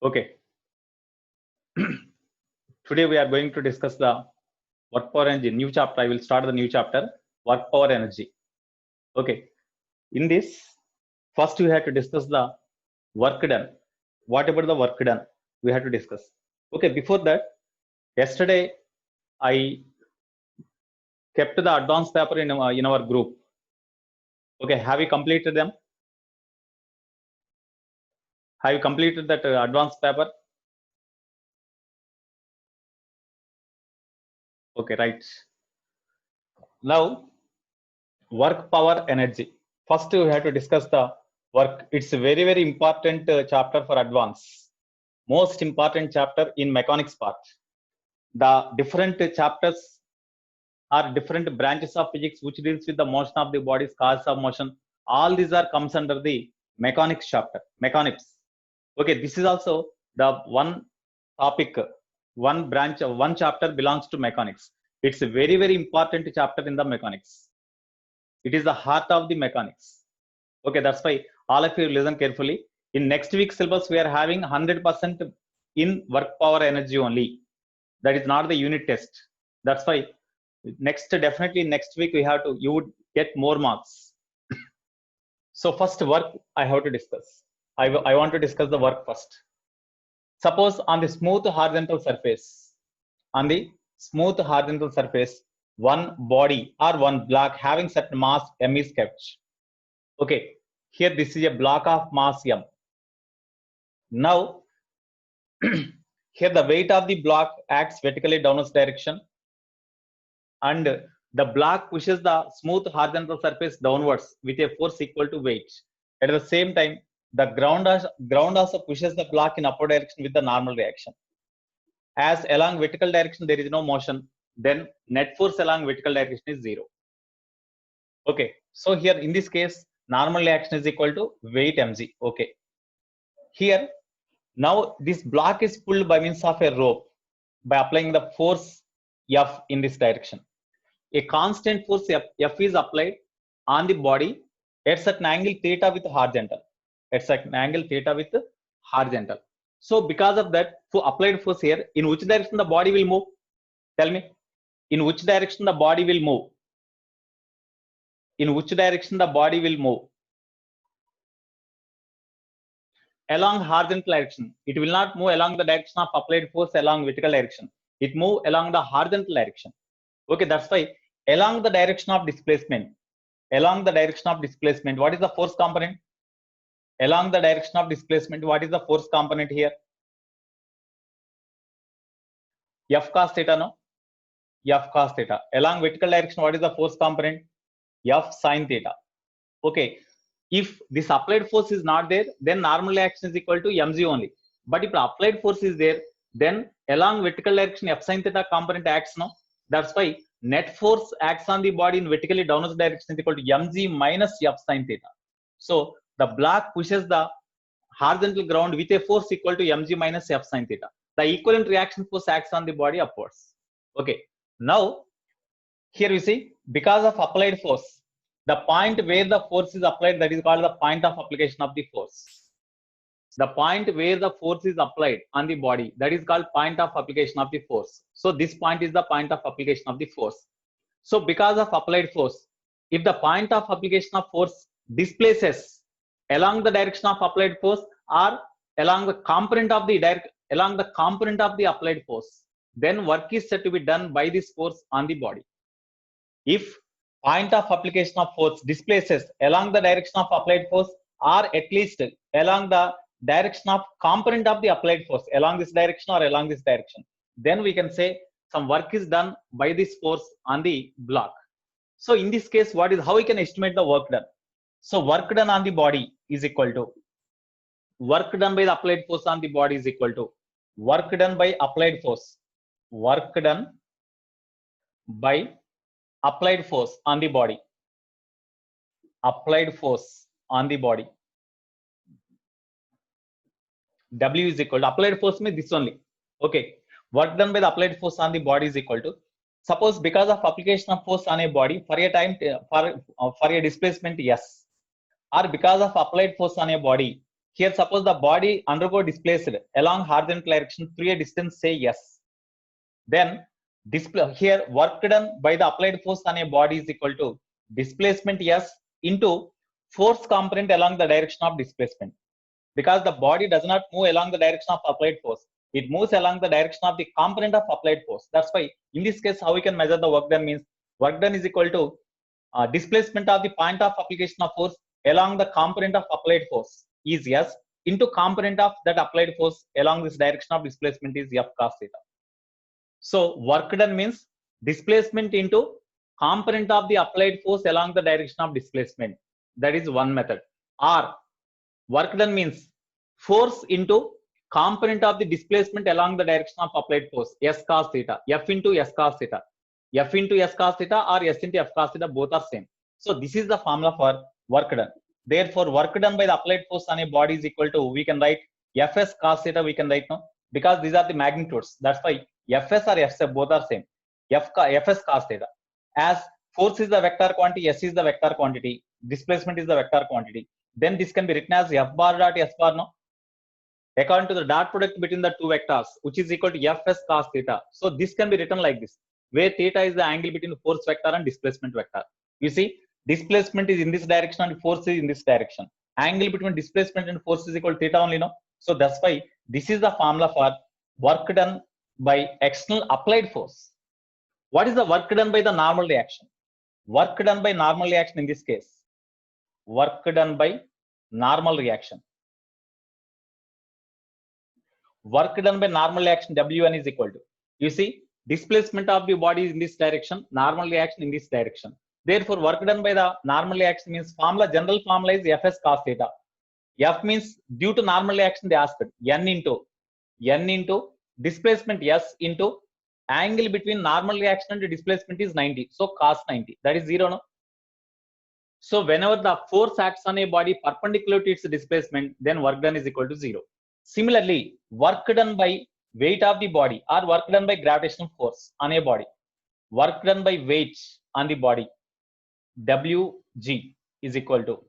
Okay. Today we are going to discuss the work power energy new chapter. I will start the new chapter, work power energy. Okay. In this, first we have to discuss the work done. What about the work done? We have to discuss. Okay. Before that, yesterday I kept the advanced paper in our group. Okay. Have you completed them? Have you completed that advanced paper? Okay. Right. Now, work power energy. First, we have to discuss the work. It's a very, very important chapter for advance. Most important chapter in mechanics part. The different chapters are different branches of physics which deals with the motion of the bodies, cause of motion. All these are comes under the mechanics chapter. Mechanics. Okay, this is also the one topic, one branch, one chapter belongs to mechanics. It's a very, very important chapter in the mechanics. It is the heart of the mechanics. Okay, that's why all of you listen carefully. In next week's syllabus, we are having 100% in work power energy only. That is not the unit test. That's why definitely next week you would get more marks. So first work I have to discuss. I want to discuss the work first. Suppose on the smooth horizontal surface, one body or one block having certain mass m is kept. Okay, here this is a block of mass m. Now, here the weight of the block acts vertically downwards direction, and the block pushes the smooth horizontal surface downwards with a force equal to weight. At the same time, the ground also pushes the block in upward direction with the normal reaction. As along vertical direction there is no motion, then net force along vertical direction is 0. Okay, so here in this case, normal reaction is equal to weight mg. Okay, here now this block is pulled by means of a rope by applying the force F in this direction. A constant force F is applied on the body at certain angle theta with horizontal. So because of that, for applied force here, in which direction the body will move? Tell me. In which direction the body will move? In which direction the body will move? Along horizontal direction. It will not move along the direction of applied force along vertical direction. It move along the horizontal direction. Okay, that's why along the direction of displacement. What is the force component? Along the direction of displacement, what is the force component here? F cos theta, no? F cos theta. Along vertical direction, what is the force component? F sin theta. Okay, if this applied force is not there, then normal reaction is equal to mg only. But if applied force is there, then along vertical direction F sin theta component acts, no? That's why net force acts on the body in vertically downwards direction is equal to mg minus F sin theta. So the block pushes the horizontal ground with a force equal to mg minus F sin theta. The equivalent reaction force acts on the body upwards. Okay, now here you see, because of applied force, the point where the force is applied, that is called the point of application of the force. The point where the force is applied on the body, that is called point of application of the force. So this point is the point of application of the force. So because of applied force, if the point of application of force displaces along the direction of applied force or along the component of the applied force, then work is said to be done by this force on the body. If point of application of force displaces along the direction of applied force or at least along the direction of component of the applied force, along this direction or along this direction, then we can say some work is done by this force on the block. So in this case, how we can estimate the work done? So work done on the body is equal to work done by the applied force on the body is equal to work done by applied force. Work done by applied force on the body. Applied force on the body. W is equal to applied force means this only. Okay. Work done by the applied force on the body is equal to, suppose because of application of force on a body for a time for a displacement S, or because of applied force on a body Here, suppose the body undergo displaced along horizontal direction through a distance, say S. Then here work done by the applied force on a body is equal to displacement S into force component along the direction of displacement. Because the body does not move along the direction of applied force, it moves along the direction of the component of applied force. That's why in this case, how we can measure the work done means work done is equal to displacement of the point of application of force along the component of applied force is S into component of that applied force along this direction of displacement is F cos theta. So work done means displacement into component of the applied force along the direction of displacement. That is one method. Or work done means force into component of the displacement along the direction of applied force, S cos theta, F into S cos theta. F into S cos theta or S into F cos theta, both are same. So this is the formula for work done. Therefore, work done by the applied force on a body is equal to, we can write Fs cos theta, we can write now, because these are the magnitudes. That's why Fs or Fs both are same. Fs cos theta. As force is the vector quantity, S is the vector quantity, displacement is the vector quantity. Then this can be written as F bar dot S bar now, according to the dot product between the two vectors, which is equal to Fs cos theta. So this can be written like this, where theta is the angle between the force vector and displacement vector. You see, displacement is in this direction and force is in this direction. Angle between displacement and force is equal to theta only, no? So that's why this is the formula for work done by external applied force. What is the work done by the normal reaction? Work done by normal reaction in this case. Work done by normal reaction. Work done by normal reaction W1 is equal to, you see, displacement of the body is in this direction, normal reaction in this direction. Therefore, work done by the normal reaction means formula, general formula is Fs cos theta. F means due to normal reaction they asked N into displacement S into angle between normal reaction and displacement is 90. So cos 90, that is 0, no? So whenever the force acts on a body perpendicular to its displacement, then work done is equal to 0. Similarly, work done by weight of the body or work done by gravitational force on a body, work done by weight on the body, Wg is equal to,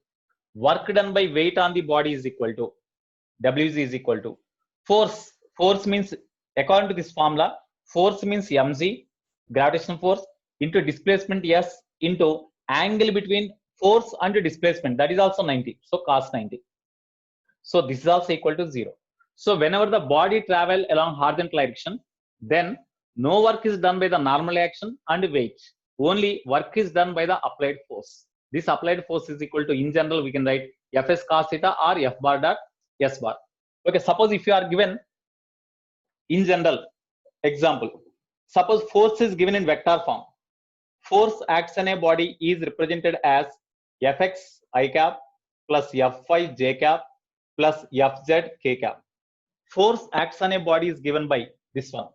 work done by weight on the body is equal to, Wg is equal to force. Force means, according to this formula, force means mg, gravitational force, into displacement S into angle between force and displacement, that is also 90. So cos 90. So this is also equal to 0. So whenever the body travel along horizontal direction, then no work is done by the normal action and weight. Only work is done by the applied force. This applied force is equal to, in general, we can write Fs cos theta or F bar dot S bar. Okay, suppose if you are given in general example, suppose force is given in vector form. Force acts on a body is represented as Fx I cap plus Fy j cap plus Fz k cap. Force acts on a body is given by this one.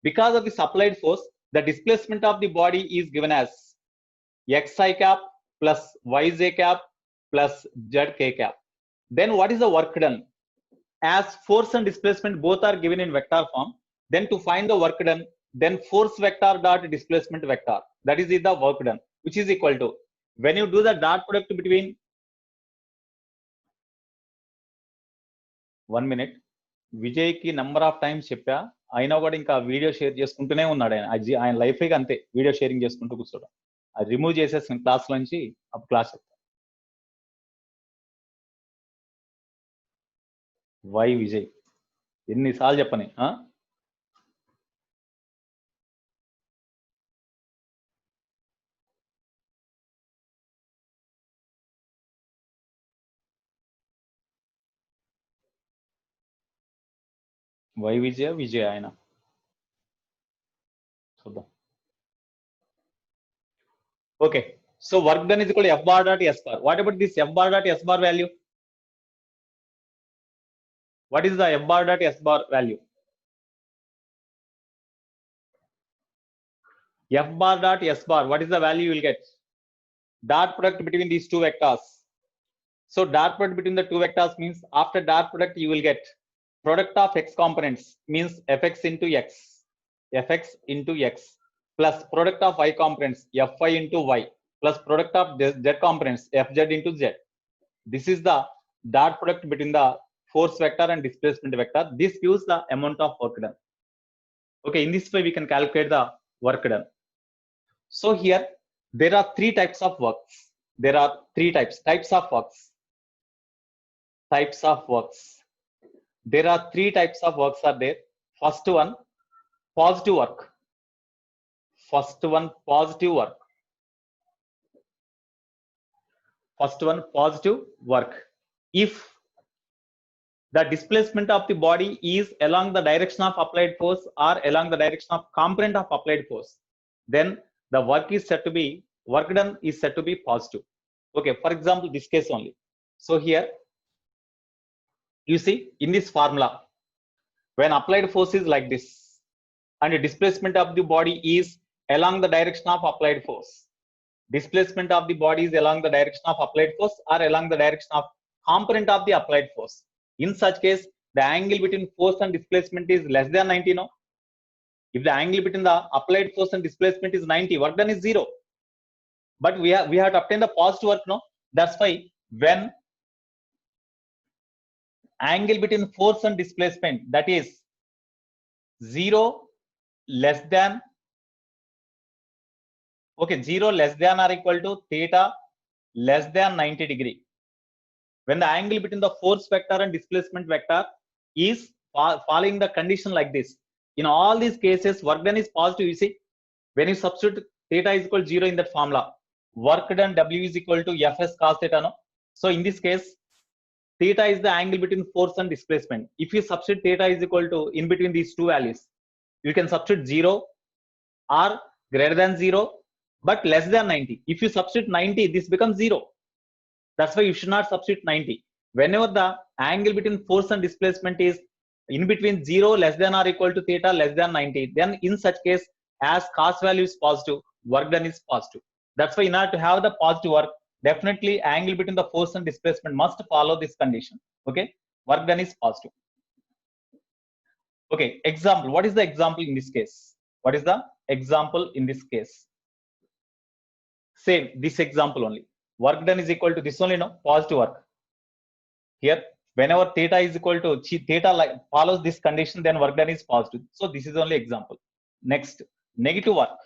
Because of this applied force, the displacement of the body is given as xi cap plus yj cap plus zk cap. Then what is the work done? As force and displacement both are given in vector form, then to find the work done, then force vector dot displacement vector, that is the work done, which is equal to, when you do the dot product between, 1 minute, Vijay కి number of times చెప్పా, అయినా కూడా ఇంకా video share చేసుకుంటూనే ఉన్నాడు. ఆయన life గా అంతే, వీడియో షేరింగ్ చేసుకుంటూ కూర్చోడం. అది రిమూవ్ చేసేసిన క్లాస్ నుంచి అప్పుడు క్లాస్ చెప్తా. వై విజయ్ ఎన్నిసార్లు చెప్పని, వై విజయ్ ఆయన చూద్దాం. Okay, so work done is equal to F bar dot S bar. What about this F bar dot S bar value? What is the F bar dot S bar value? F bar dot S bar, what is the value you will get? Dot product between these two vectors. So dot product between the two vectors means after dot product you will get product of x components means fx into x plus product of y components fy into y plus product of z components fz into z. This is the dot product between the force vector and displacement vector. This gives the amount of work done. Okay, in this way we can calculate the work done. So here there are three types of works. There are three types of works. There are three types of works are there. First one, positive work. First one, positive work. If the displacement of the body is along the direction of applied force or along the direction of component of applied force, then the work done is said to be positive. Okay, for example, this case only. So here you see in this formula, when applied force is like this and the displacement of the body is along the direction of applied force, displacement of the body is along the direction of applied force or along the direction of component of the applied force. In such case, the angle between force and displacement is less than 90. No, if the angle between the applied force and displacement is 90, work done is 0. But we have to obtain the positive work. No, that's why when angle between force and displacement, that is 0 less than 0 less than or equal to theta less than 90 degree. When the angle between the force vector and displacement vector is following the condition like this, in all these cases work done is positive. You see, when you substitute theta is equal to 0 in that formula, work done W is equal to Fs cos theta. No, so in this case theta is the angle between force and displacement. If you substitute theta is equal to in between these two values, you can substitute 0 or greater than 0 but less than 90. If you substitute 90, this becomes 0. That's why you should not substitute 90. Whenever the angle between force and displacement is in between 0 less than or equal to theta less than 90, then in such case, as cos value is positive, work done is positive. That's why in order to have the positive work, definitely angle between the force and displacement must follow this condition. Okay, work done is positive. Okay, example. What is the example in this case? What is the example in this case? Same, this example only. Work done is equal to this only, no, positive work. Here, whenever theta is equal to theta like follows this condition, then work done is positive. So this is only example. Next, negative work.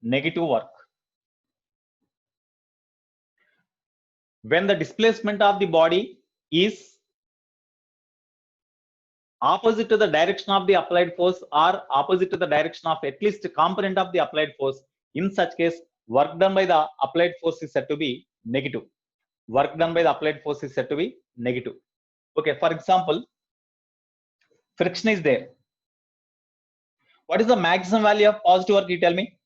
Negative work. When the displacement of the body is opposite to the direction of the applied force or opposite to the direction of at least a component of the applied force, in such case, work done by the applied force is said to be negative. Work done by the applied force is said to be negative. Okay, for example, friction is there. What is the maximum value of positive work? You tell me.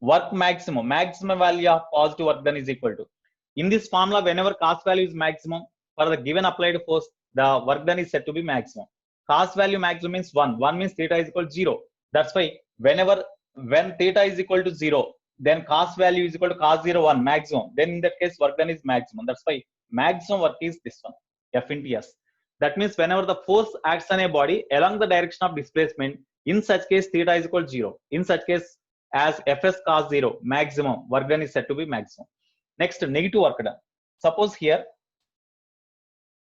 Work maximum value of positive work done is equal to. In this formula, whenever cos value is maximum for the given applied force, the work done is said to be maximum. Cos value maximum means 1. 1 means theta is equal to 0. That's why when theta is equal to 0, then cos value is equal to cos 0, 1, maximum. Then in that case, work done is maximum. That's why maximum work is this one, F into S. That means whenever the force acts on a body along the direction of displacement, in such case, theta is equal to 0. In such case, as Fs cos 0, maximum work done is said to be maximum. Next, negative work done. Suppose here,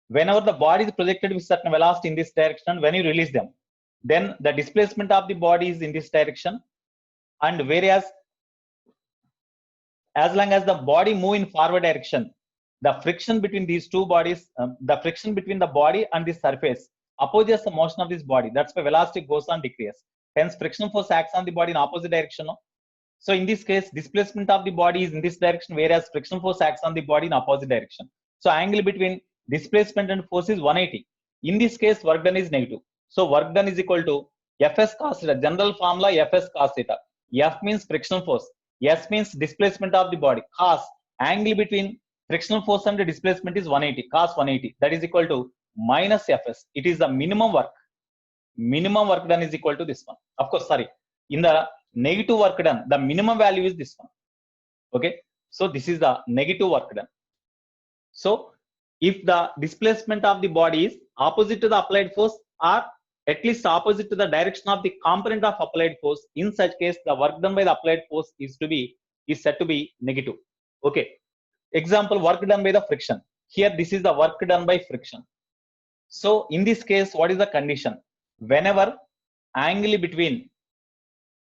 whenever the body is projected with certain velocity in this direction, when you release them, then the displacement of the body is in this direction, and whereas as long as the body move in forward direction, the friction between these two bodies, the friction between the body and the surface opposes the motion of this body. That's why velocity goes on decrease. Hence, friction force acts on the body in opposite direction. No? So in this case, displacement of the body is in this direction, whereas friction force acts on the body in opposite direction. So angle between displacement and force is 180. In this case, work done is negative. So work done is equal to Fs cos theta. General formula Fs cos theta. F means friction force. S means displacement of the body. Cos, angle between frictional force and the displacement is 180. Cos 180. That is equal to minus Fs. It is the minimum work. Minimum work done is equal to this one. Of course, sorry. In the negative work done, the minimum value is this one. Okay. So this is the negative work done. So if the displacement of the body is opposite to the applied force or at least opposite to the direction of the component of applied force, in such case, the work done by the applied force is said to be negative. Okay. Example, work done by the friction. Here, this is the work done by friction. So in this case, what is the condition? Whenever angle between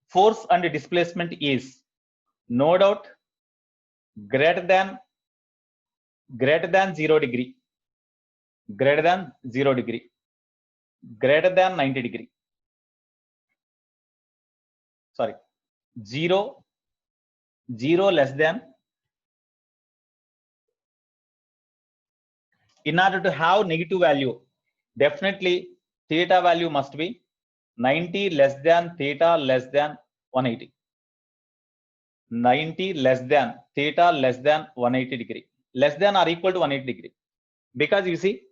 force and displacement is no doubt greater than 0 degree, greater than 0 degree, greater than 90 degree. Sorry, 0 less than. In order to have negative value, definitely theta value must be 90 less than theta less than 180. 90 less than theta less than 180 degree, less than or equal to 180 degree. Because you see,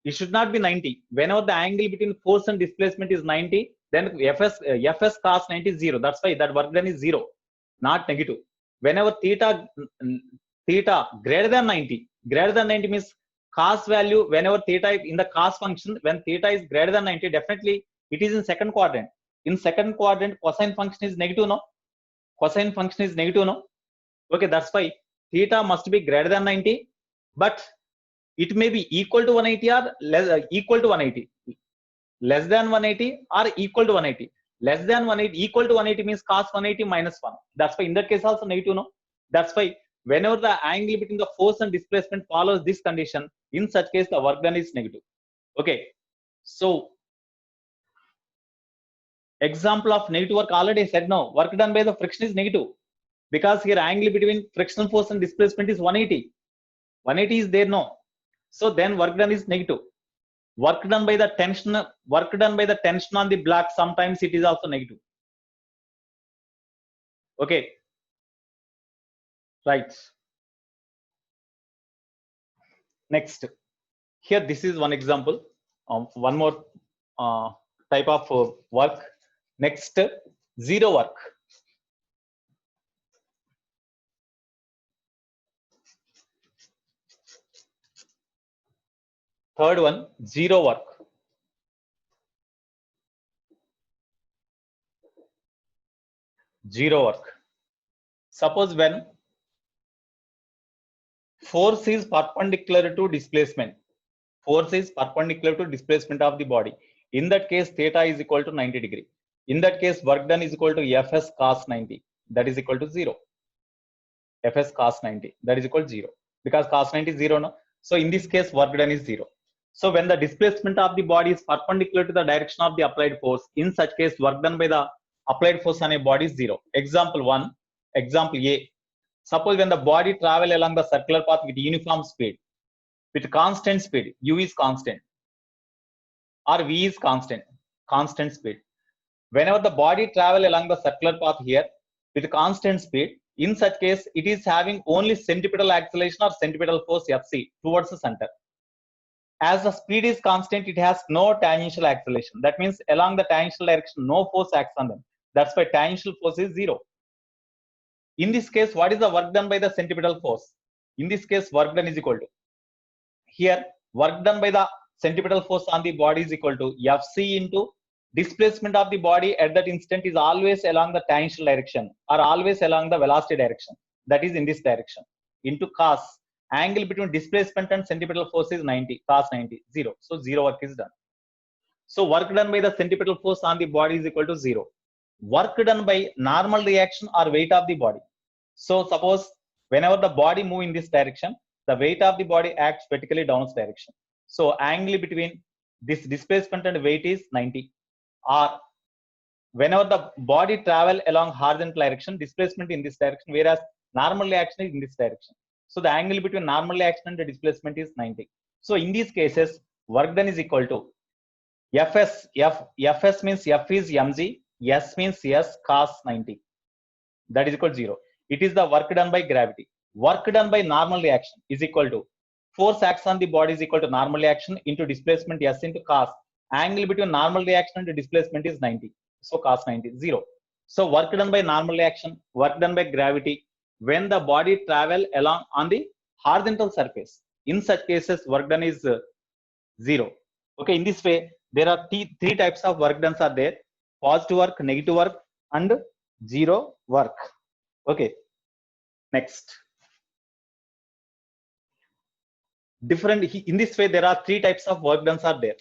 it should not be 90. Whenever the angle between force and displacement is 90, then Fs cos 90 is 0. That's why that work done is 0, not negative. Whenever theta greater than 90 means cos value, whenever theta is in the cos function, when theta is greater than 90, definitely it is in second quadrant. In second quadrant, cosine function is negative, no? Cosine function is negative, no? Okay, that's why theta must be greater than 90, but it may be equal to 180 or less, equal to 180. Less than 180 or equal to 180. Less than 180, equal to 180 means cos 180 minus 1. That's why in that case also negative, no? That's why whenever the angle between the force and displacement follows this condition, in such case the work done is negative. Okay, so example of negative work already said, no, work done by the friction is negative, because here angle between frictional force and displacement is 180. 180 is there, no? So then work done is negative. Work done by the tension on the block, sometimes it is also negative. Okay, right. Next, here this is one example of one more type of work. Next, zero work. Third one, zero work. Zero work. Suppose when force is perpendicular to displacement. Force is perpendicular to displacement of the body. In that case, theta is equal to 90 degree. In that case, work done is equal to Fs cos 90. That is equal to 0. Fs cos 90. That is equal to 0. Because cos 90 is 0, no? So in this case, work done is 0. So when the displacement of the body is perpendicular to the direction of the applied force, in such case, work done by the applied force on a body is 0. Example 1. Example A. Suppose when the body travel along the circular path with uniform speed, with constant speed, u is constant or v is constant speed. Whenever the body travel along the circular path here with constant speed, in such case, it is having only centripetal acceleration or centripetal force Fc towards the center. As the speed is constant, it has no tangential acceleration. That means along the tangential direction, no force acts on them. That's why tangential force is 0. In this case, what is the work done by the centripetal force? In this case, work done is equal to, here, work done by the centripetal force on the body is equal to Fc into displacement of the body at that instant is always along the tangential direction or always along the velocity direction. That is in this direction. Into cos, angle between displacement and centripetal force is 90, cos 90, 0. So 0 work is done. So work done by the centripetal force on the body is equal to 0. Work done by normal reaction or weight of the body. So suppose whenever the body move in this direction, the weight of the body acts vertically downwards direction. So angle between this displacement and weight is 90. Or whenever the body travel along horizontal direction, displacement in this direction, whereas normal reaction is in this direction. So the angle between normal reaction and the displacement is 90. So in these cases, work done is equal to Fs means F is mg, S means S cos 90. That is equal to 0. It is the work done by gravity. Work done by normal reaction is equal to force acts on the body is equal to normal reaction into displacement S into cos. Angle between normal reaction and displacement is 90. So cos 90, 0. So work done by normal reaction, work done by gravity when the body travel along on the horizontal surface. In such cases, work done is 0. Okay, in this way, there are three types of work done are there: positive work, negative work, and zero work. Okay, next. different. In this way, there are three types of work done are there.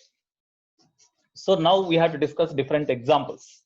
So now we have to discuss different examples.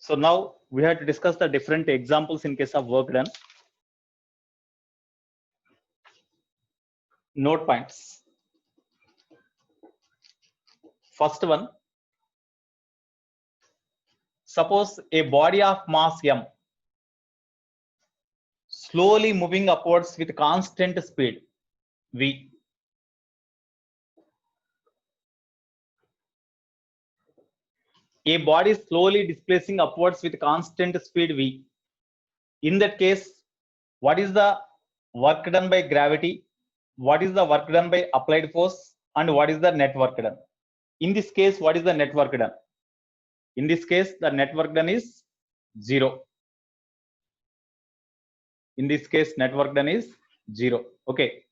So now we have to discuss the different examples in case of work done. Note points. First one, suppose a body of mass m slowly moving upwards with constant speed v. A body slowly displacing upwards with constant speed v. In that case, what is the work done by gravity? What is the work done by applied force? And what is the net work done? In this case, what is the net work done? In this case, the net work done is 0. In this case, net work done is 0. Okay.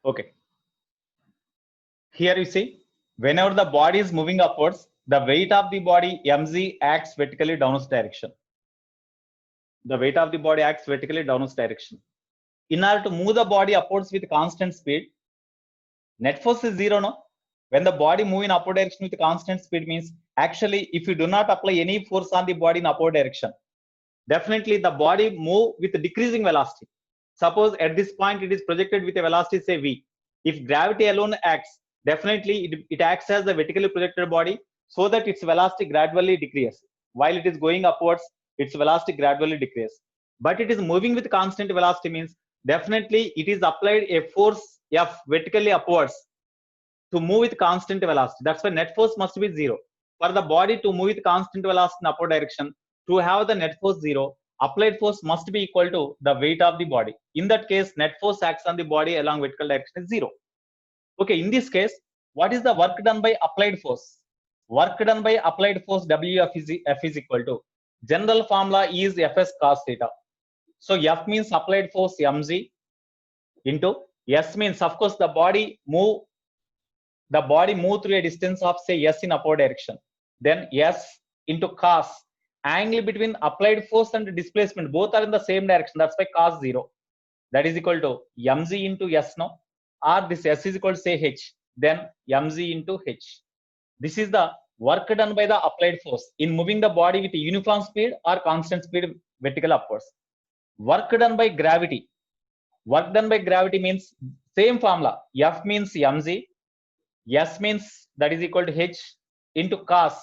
Okay. Here you see, whenever the body is moving upwards, the weight of the body mg acts vertically downwards direction. The weight of the body acts vertically downwards direction. In order to move the body upwards with constant speed, net force is 0, no? When the body move in upward direction with constant speed means actually if you do not apply any force on the body in upward direction, definitely the body move with decreasing velocity. Suppose at this point it is projected with a velocity say v. If gravity alone acts, definitely it acts as the vertically projected body so that its velocity gradually decreases. While it is going upwards, its velocity gradually decreases. But it is moving with constant velocity means definitely it is applied a force F vertically upwards to move with constant velocity. That's why net force must be 0. For the body to move with constant velocity in upward direction, to have the net force 0, applied force must be equal to the weight of the body. In that case, net force acts on the body along vertical direction is 0. Okay, in this case, what is the work done by applied force? Work done by applied force WF is equal to, general formula is Fs cos theta. So F means applied force mg into S means, of course, the body move through a distance of say S in upward direction. Then S into cos, angle between applied force and displacement, both are in the same direction. That's why cos 0. That is equal to mg into S, no? Or this S is equal to say H. Then mg into H. This is the work done by the applied force in moving the body with uniform speed or constant speed vertical upwards. Work done by gravity. Work done by gravity means same formula. F means mg. S means that is equal to H into cos.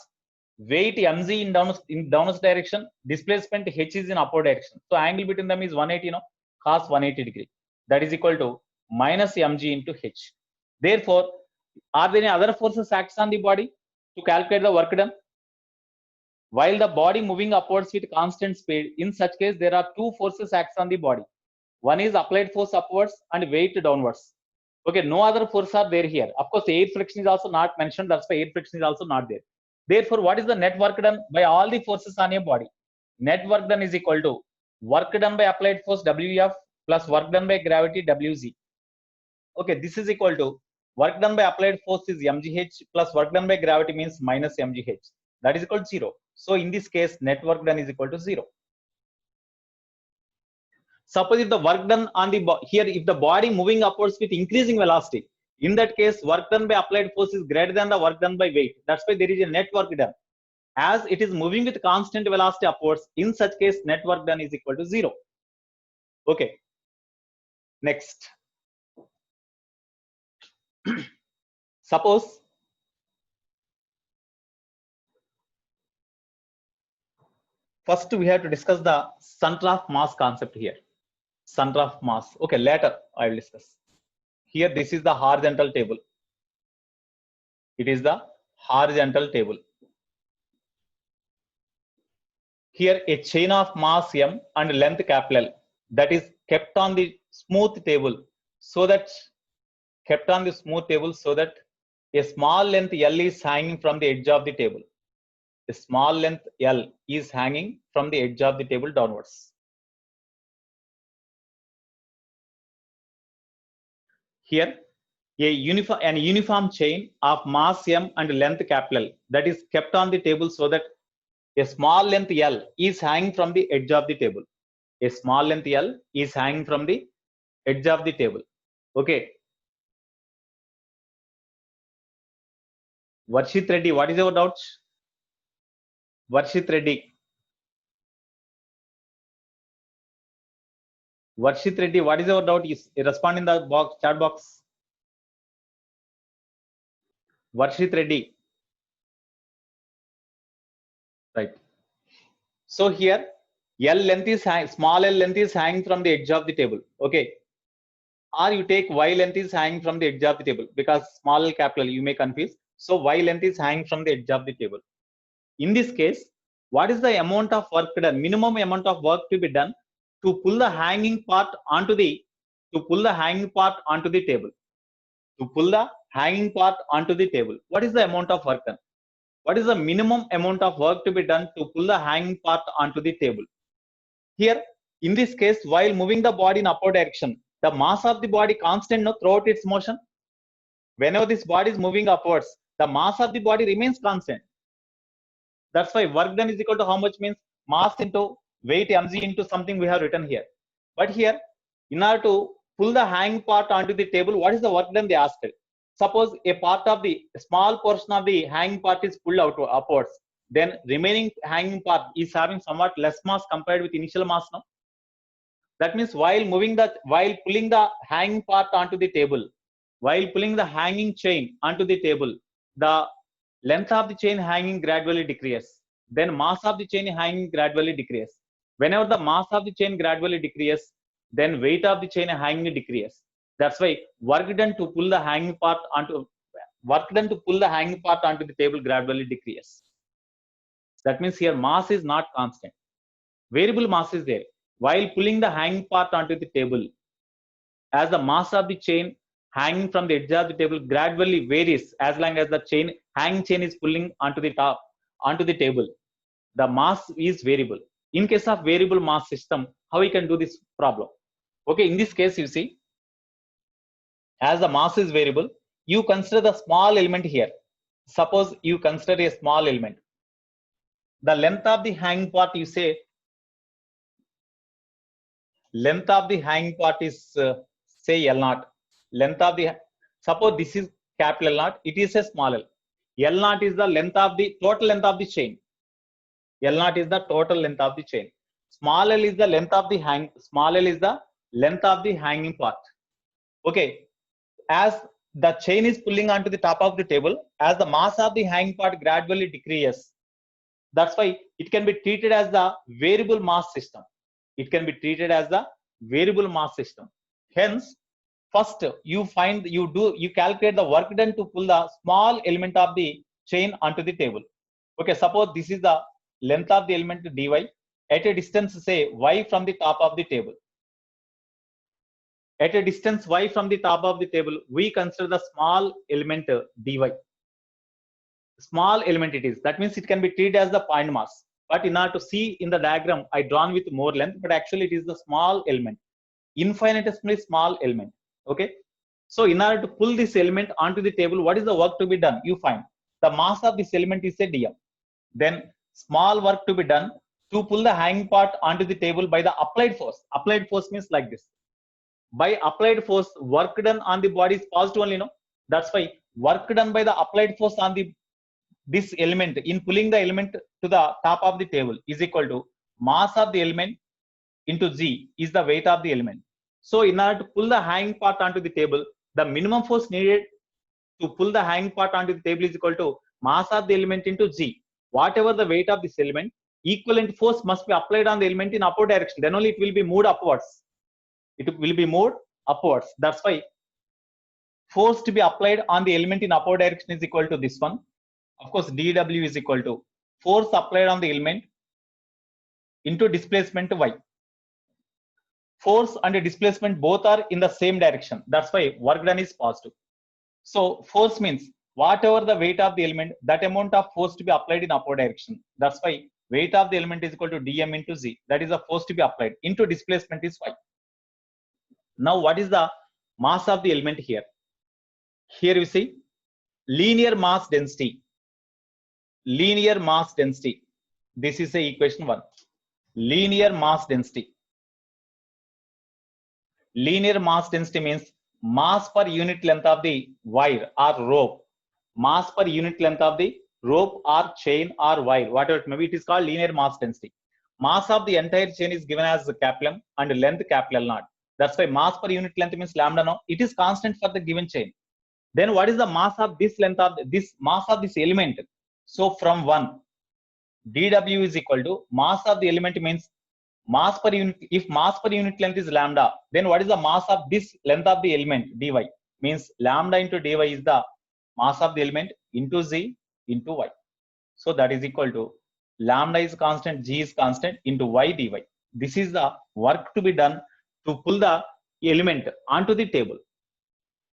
Weight mg in downwards direction. Displacement H is in upward direction. So angle between them is 180, no? Cos 180 degree. That is equal to minus mg into H. Therefore, are there any other forces acts on the body to calculate the work done? While the body moving upwards with constant speed, in such case there are two forces acts on the body. One is applied force upwards and weight downwards. Okay, no other force are there here. Of course, air friction is also not mentioned. That's why air friction is also not there. Therefore, what is the net work done by all the forces on a body? Net work done is equal to work done by applied force WF plus work done by gravity WZ. Okay, this is equal to work done by applied force is mgh plus work done by gravity means minus mgh. that is equal to 0. So in this case, net work done is equal to 0. Suppose if the work done on the here, if the body moving upwards with increasing velocity, in that case, work done by applied force is greater than the work done by weight. That's why there is a net work done. As it is moving with constant velocity upwards, in such case, net work done is equal to 0. Okay. Next. Suppose first we have to discuss the center of mass concept here. Center of mass. Okay, later I will discuss. Here, this is the horizontal table. It is the horizontal table. Here, a chain of mass m and length capital L that is kept on the smooth table, so that a small length L is hanging from the edge of the table. A small length L is hanging from the edge of the table downwards. Here, an uniform chain of mass m and length capital L that is kept on the table, so that a small length L is hanging from the edge of the table. A small length L is hanging from the edge of the table. Okay. Varshit Reddy, what is your doubt? Varshit Reddy. Varshit Reddy, what is your doubt? Respond in the box, chat box. Varshit Reddy. Right. So here, L length is small L length is hanging from the edge of the table. Okay. Or you take Y length is hanging from the edge of the table, because small L capital you may confuse. So Y length is hanging from the edge of the table. In this case, what is the amount of work done? Minimum amount of work to be done to pull the hanging part onto the table. To pull the hanging part onto the table. What is the amount of work done? What is the minimum amount of work to be done to pull the hanging part onto the table? Here, in this case, while moving the body in upward direction, the mass of the body constant throughout its motion. Whenever this body is moving upwards, the mass of the body remains constant. That's why work done is equal to how much means mass into weight mg into something we have written here. But here, in order to pull the hanging part onto the table, what is the work done they asked? Suppose a part of the small portion of the hanging part is pulled out upwards, then remaining hanging part is having somewhat less mass compared with initial mass now. That means while pulling the hanging part onto the table, while pulling the hanging chain onto the table, the length of the chain hanging gradually decreases. Then mass of the chain hanging gradually decreases. Whenever the mass of the chain gradually decreases, then weight of the chain hanging decreases. That's why work done to pull the hanging part onto the table gradually decreases. That means here mass is not constant. Variable mass is there. While pulling the hanging part onto the table, as the mass of the chain hanging from the edge of the table gradually varies as long as the hanging chain is pulling onto the table, the mass is variable. In case of variable mass system, how we can do this problem? Okay, in this case, you see, as the mass is variable, you consider the small element here. Suppose you consider a small element. The length of the hanging part, you say, length of the hanging part is say L0. Suppose this is capital L0, it is a small l. L0 is the total length of the chain. L0 is the total length of the chain. Small l is the length of the hanging part. Okay. As the chain is pulling onto the top of the table, as the mass of the hanging part gradually decreases. That's why it can be treated as the variable mass system. Hence, first you calculate the work done to pull the small element of the chain onto the table. Okay, suppose this is the length of the element dy at a distance, say y from the top of the table. At a distance y from the top of the table, we consider the small element dy. Small element it is. That means it can be treated as the point mass. But in order to see in the diagram, I drawn with more length, but actually it is the small element, infinitesimally small element. Okay. So in order to pull this element onto the table, what is the work to be done? You find the mass of this element is a dm. then small work to be done to pull the hanging part onto the table by the applied force. Applied force means like this. By applied force, work done on the body is positive only, no? That's why work done by the applied force on the this element in pulling the element to the top of the table is equal to mass of the element into g is the weight of the element. So in order to pull the hanging part onto the table, the minimum force needed to pull the hanging part onto the table is equal to mass of the element into g. Whatever the weight of this element, equivalent force must be applied on the element in upward direction. Then only it will be moved upwards. It will be moved upwards. That's why force to be applied on the element in upward direction is equal to this one. Of course, dW is equal to force applied on the element into displacement y. Force and displacement both are in the same direction. That's why work done is positive. So force means whatever the weight of the element, that amount of force to be applied in upward direction. That's why weight of the element is equal to dm into z. That is the force to be applied into displacement is y. Now what is the mass of the element here? Here you see linear mass density. Linear mass density. This is the equation 1. Linear mass density. Linear mass density means mass per unit length of the wire or rope. Mass per unit length of the rope or chain or wire, whatever it may be, it is called linear mass density. Mass of the entire chain is given as capital M and length capital L naught. That's why mass per unit length means lambda naught. It is constant for the given chain. Then what is the mass of this length of this mass of this element? So from 1, dW is equal to mass of the element means mass per unit. If mass per unit length is lambda, then what is the mass of this length of the element? Dy means lambda into dy is the mass of the element into z into y. So that is equal to lambda is constant, g is constant into y dy. This is the work to be done to pull the element onto the table.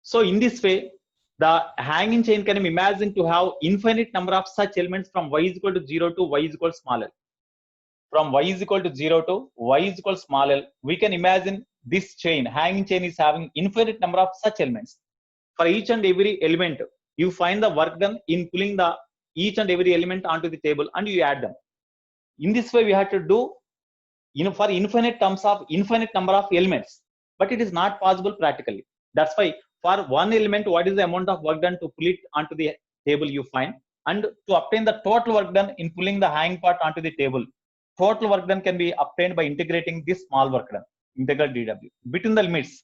So in this way, the hanging chain can be imagined to have infinite number of such elements from y is equal to 0 to y is equal to small l. From y is equal to 0 to y is equal to small l, we can imagine this chain, hanging chain is having infinite number of such elements. For each and every element, you find the work done in pulling the each and every element onto the table and you add them. In this way, we have to do for infinite terms of infinite number of elements, but it is not possible practically. That's why for one element, what is the amount of work done to pull it onto the table you find, and to obtain the total work done in pulling the hanging part onto the table, total work done can be obtained by integrating this small work done, integral dW. Between the limits,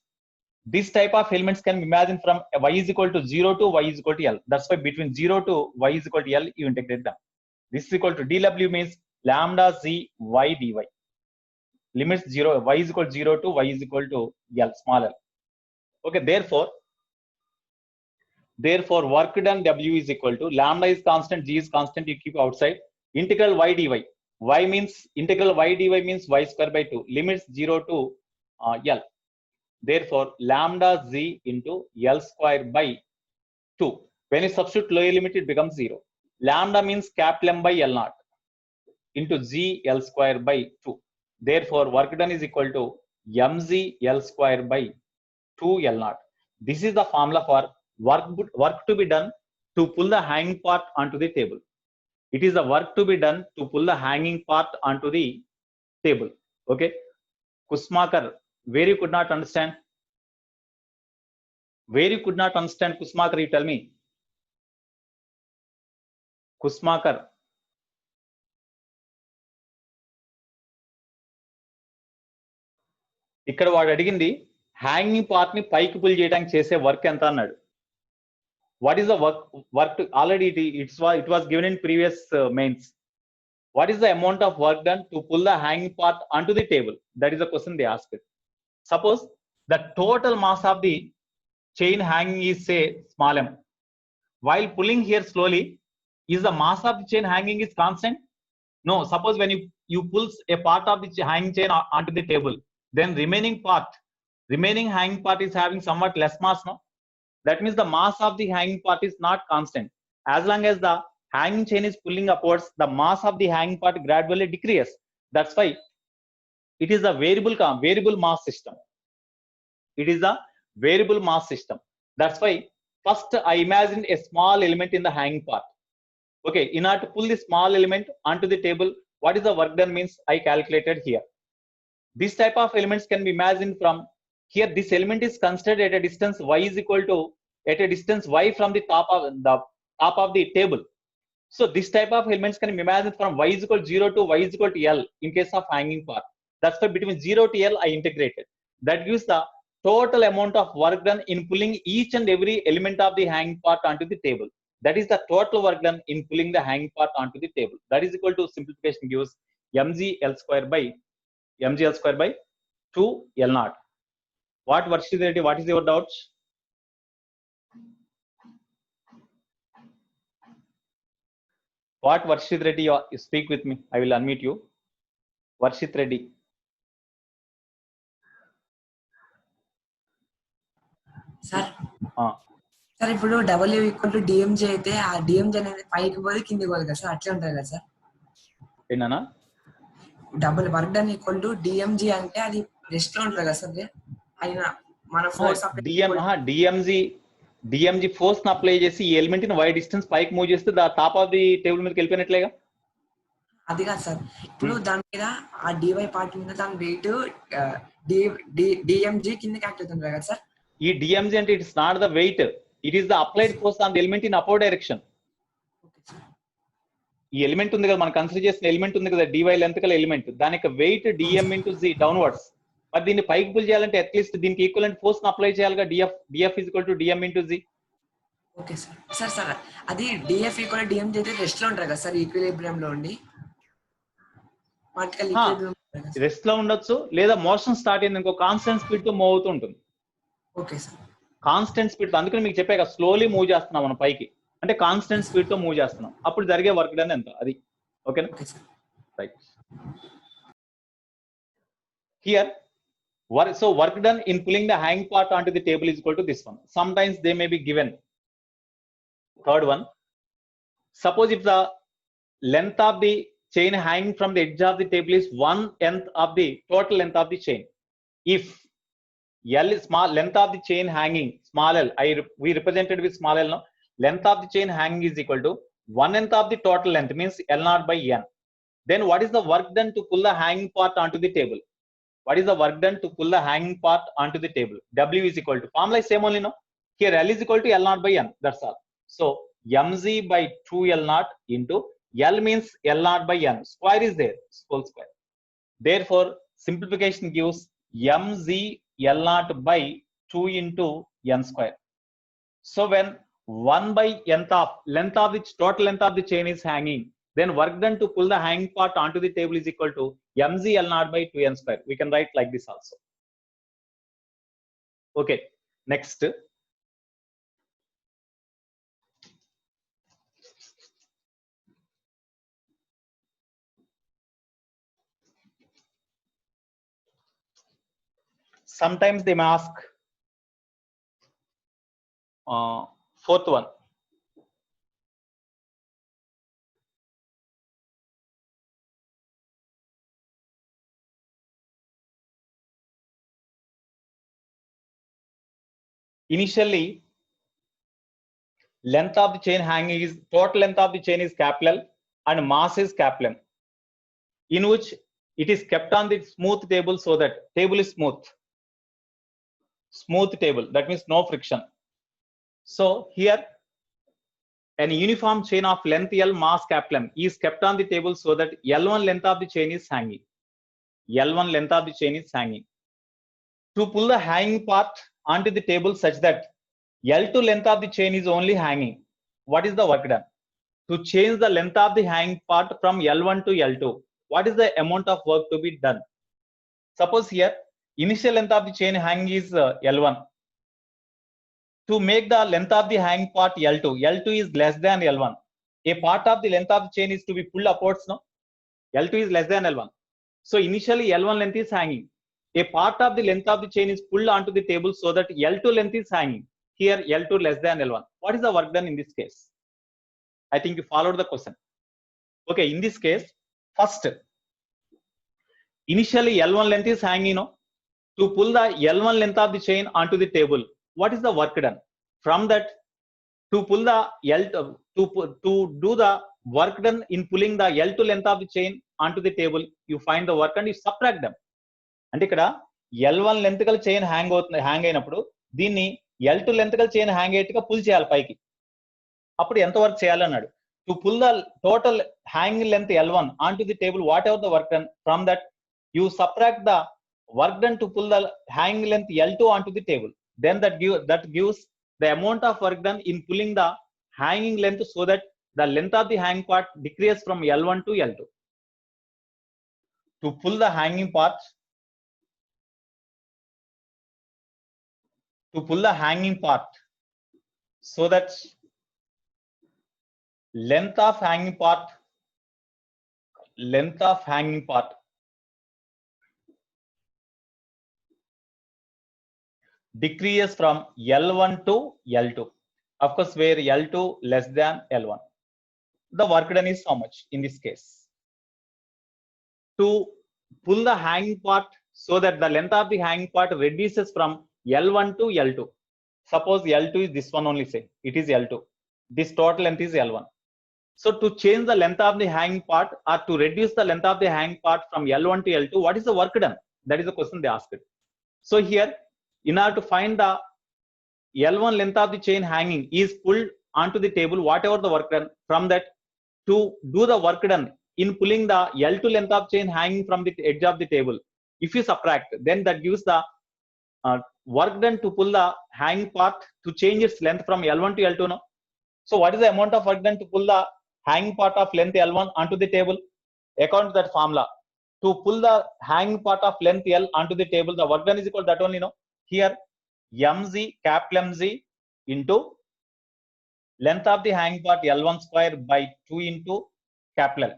this type of elements can be imagined from y is equal to 0 to y is equal to L. That's why between 0 to y is equal to L, you integrate them. This is equal to dW means lambda z y dy. Limits 0, y is equal to 0 to y is equal to L, small l. Okay, therefore work done W is equal to lambda is constant, g is constant, you keep outside, integral y dy. Y means integral y dy means y square by 2, limits 0 to L. Therefore lambda z into L square by 2. When you substitute lower limit, it becomes 0. Lambda means capital M by L naught into g L square by 2. Therefore work done is equal to mg L square by 2 L naught. This is the formula for work to be done to pull the hanging part onto the table. It is the work to be done to pull the hanging part onto the table. Okay. Kusmakar, where you could not understand? Where you could not understand, Kusmakar, you tell me. Kusmakar. ఇక్కడ వాడు అడిగింది hanging part ని పైకి pull చేయడానికి చేసే work ఎంత అన్నాడు. What is the work to, already it was given in previous mains. What is the amount of work done to pull the hanging part onto the table? That is the question they asked. Suppose the total mass of the chain hanging is say small m. While pulling here slowly, is the mass of the chain hanging is constant? No. Suppose when you pull a part of the hanging chain onto the table, then remaining hanging part is having somewhat less mass, no? That means the mass of the hanging part is not constant. As long as the hanging chain is pulling upwards, the mass of the hanging part gradually decreases. That's why it is a variable mass system. It is a variable mass system. That's why first I imagined a small element in the hanging part. Okay, in order to pull the small element onto the table, what is the work done means I calculated here. This type of elements can be imagined from here. This element is considered at a distance y is equal to y from the top of the table. So this type of elements can be imagined from y is equal to 0 to y is equal to L in case of hanging part. That's why between 0 to L I integrated. That gives the total amount of work done in pulling each and every element of the hanging part onto the table. That is the total work done in pulling the hanging part onto the table. That is equal to, simplification gives mg square by 2 L naught. What Varshit Reddy, what is your doubts? What Varshit Reddy, you speak with me. I will unmute you. Varshit Reddy. Sir sir ఇప్పుడు W equal to డిఎంజే అయితే ఆ డిఎంజే అనేది పైకి పోయి కిందికి పోదు కదా sir, అట్లే ఉంటుంది కదా సార్? ఏంటన్నా double work done equal to DMG అంటే అది రెస్ట్ లో ఉంటుంది కదా సార్? అయినా మన ఫోర్స్ డిఎంజీ ఫోర్స్ ని అప్లై చేసి ఈ ఎలిమెంట్ ని వై డిస్టెన్స్ పైకి మూవ్ చేస్తే టాప్ ఆఫ్ ది టేబుల్ మీదకి వెళ్ళిపోయినట్లేగా. అది కాదు సార్, ఇప్పుడు దాని మీద ఆ డివై పార్ట్ మీద దాని వెయిట్ డిఎంజీ కిందకి యాక్ట్ అవుతుంది కదా సార్? ఈ డిఎంజీ అంటే it's not the weight, it is the applied force on the element in upper direction. ఈ ఎలిమెంట్ ఉంది కదా, మనం కన్సిడర్ చేసిన ఎలిమెంట్ ఉంది కదా, డివై లెంత్ గల ఎలిమెంట్, దానికి weight DM into G downwards. మరి దీన్ని పైకి పుల్ చేయాలంటే అట్లీస్ట్ దీనికి ఈక్వలెంట్ ఫోర్స్ ని అప్లై చేయాలిగా. DF is equal to DM into G. Okay sir. Sir sir అది డిఎఫ్ ఈక్వల్ డిఎం అయితే రెస్ట్ లో ఉంటారు కదా సార్, ఈక్విలిబ్రియం లో ఉండి రెస్ట్ లో ఉండొచ్చు, లేదా మోషన్ స్టార్ట్ అయింది ఇంకో కాన్స్టెంట్ స్పీడ్ తో మూవ్ అవుతూ ఉంటుంది. Okay sir. కాన్స్టెంట్ స్పీడ్ తో, అందుకని మీకు చెప్పాక స్లోలీ మూవ్ చేస్తున్నాం మనం పైకి, అంటే కాన్స్టెంట్ స్పీడ్ తో మూవ్ చేస్తున్నాం, అప్పుడు జరిగే వర్క్ డన్ ఎంత అది. ఓకేనా? Right. Here so work done in pulling the hanging part onto the table is equal to this one. Sometimes they may be given. Third one, suppose if the length of the chain hanging from the edge of the table is 1/nth of the total length of the chain. If L is small, length of the chain hanging, small l, we represented with small l now. Length of the chain hanging is equal to 1/nth of the total length, means L naught by n. Then what is the work done to pull the hanging part onto the table? What is the work done to pull the hanging part onto the table? W is equal to, formula is same only, no? Here L is equal to L naught by n, that's all. So mg by 2 L naught into L means L naught by n, square is there, whole square. Therefore simplification gives mg L naught by 2 into n square. So when 1 by nth of length of the total length of the chain is hanging, then work done to pull the hanging part onto the table is equal to mg L naught by 2n square. We can write like this also. Okay, next. Sometimes they may ask, fourth one. Initially, length of the chain hanging is, total length of the chain is capital L and mass is capital M, in which it is kept on the smooth table, so that table is smooth table, that means no friction. So here an uniform chain of length L, mass capital M is kept on the table, so that L1 length of the chain is hanging. L1 length of the chain is hanging. To pull the hanging part onto the table such that L2 length of the chain is only hanging, what is the work done? To change the length of the hanging part from L1 to L2, what is the amount of work to be done? Suppose here initial length of the chain hanging is L1. To make the length of the hanging part L2, L2 is less than L1. A part of the length of the chain is to be pulled upwards, no? L2 is less than L1. So initially L1 length is hanging. A part of the length of the chain is pulled onto the table, so that L2 length is hanging. Here L2 less than L1. What is the work done in this case? I think you followed the question. Okay, in this case, first, initially L1 length is hanging, no? To pull the L1 length of the chain onto the table, what is the work done? From that, to pull the to do the work done in pulling the L2 length of the chain onto the table, you find the work and you subtract them. అంటే ఇక్కడ L1 length గల chain hang అయినప్పుడు దీన్ని L2 length గల chain hang అయ్యేట్టుగా pull చేయాలి పైకి. అప్పుడు ఎంత వర్క్ చేయాలన్నాడు. To pull the total hanging length L1 on to the table what the work done from that you subtract the work done to pull the hanging length L2 on to the table. Then that gives the amount of work done in pulling the hanging length so that the length of the hanging part decreases from L1 to L2. To pull the hanging part, so that length of hanging part decreases from L1 to L2. Of course, where L2 less than L1. The work done is how much in this case? To pull the hanging part so that the length of the hanging part reduces from L1 to L2. Suppose L2 is this one only, say it is L2. This total length is L1. So to change the length of the hanging part or to reduce the length of the hanging part from L1 to L2, what is the work done? That is the question they asked. So here, in order to find the L1 length of the chain hanging is pulled onto the table, whatever the work done, from that to do the work done in pulling the L2 length of chain hanging from the edge of the table, if you subtract, then that gives the work done to pull the hanging part to change its length from L1 to L2. No? So what is the amount of work done to pull the hanging part of length L1 onto the table? According to that formula, to pull the hanging part of length L onto the table, the work done is equal to that only. No? Here mz, capital MZ into length of the hanging part L1 square by 2 into capital L.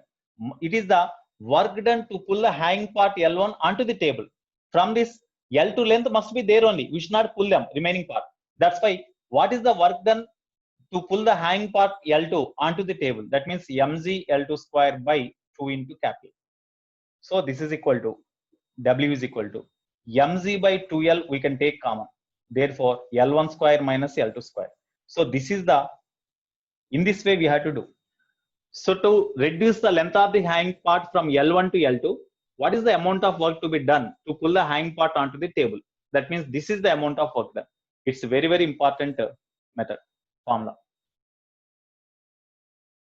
It is the work done to pull the hanging part L1 onto the table. From this, L2 length must be there only. We should not pull them remaining part. That's why what is the work done to pull the hanging part L2 onto the table? That means mz L2 square by 2 into capital. So this is equal to W is equal to mz by 2L. We can take common. Therefore, L1 square minus L2 square. So this is the, in this way we have to do. So to reduce the length of the hanging part from L1 to L2, what is the amount of work to be done to pull the hanging part onto the table? That means this is the amount of work done. It's a very, very important method, formula.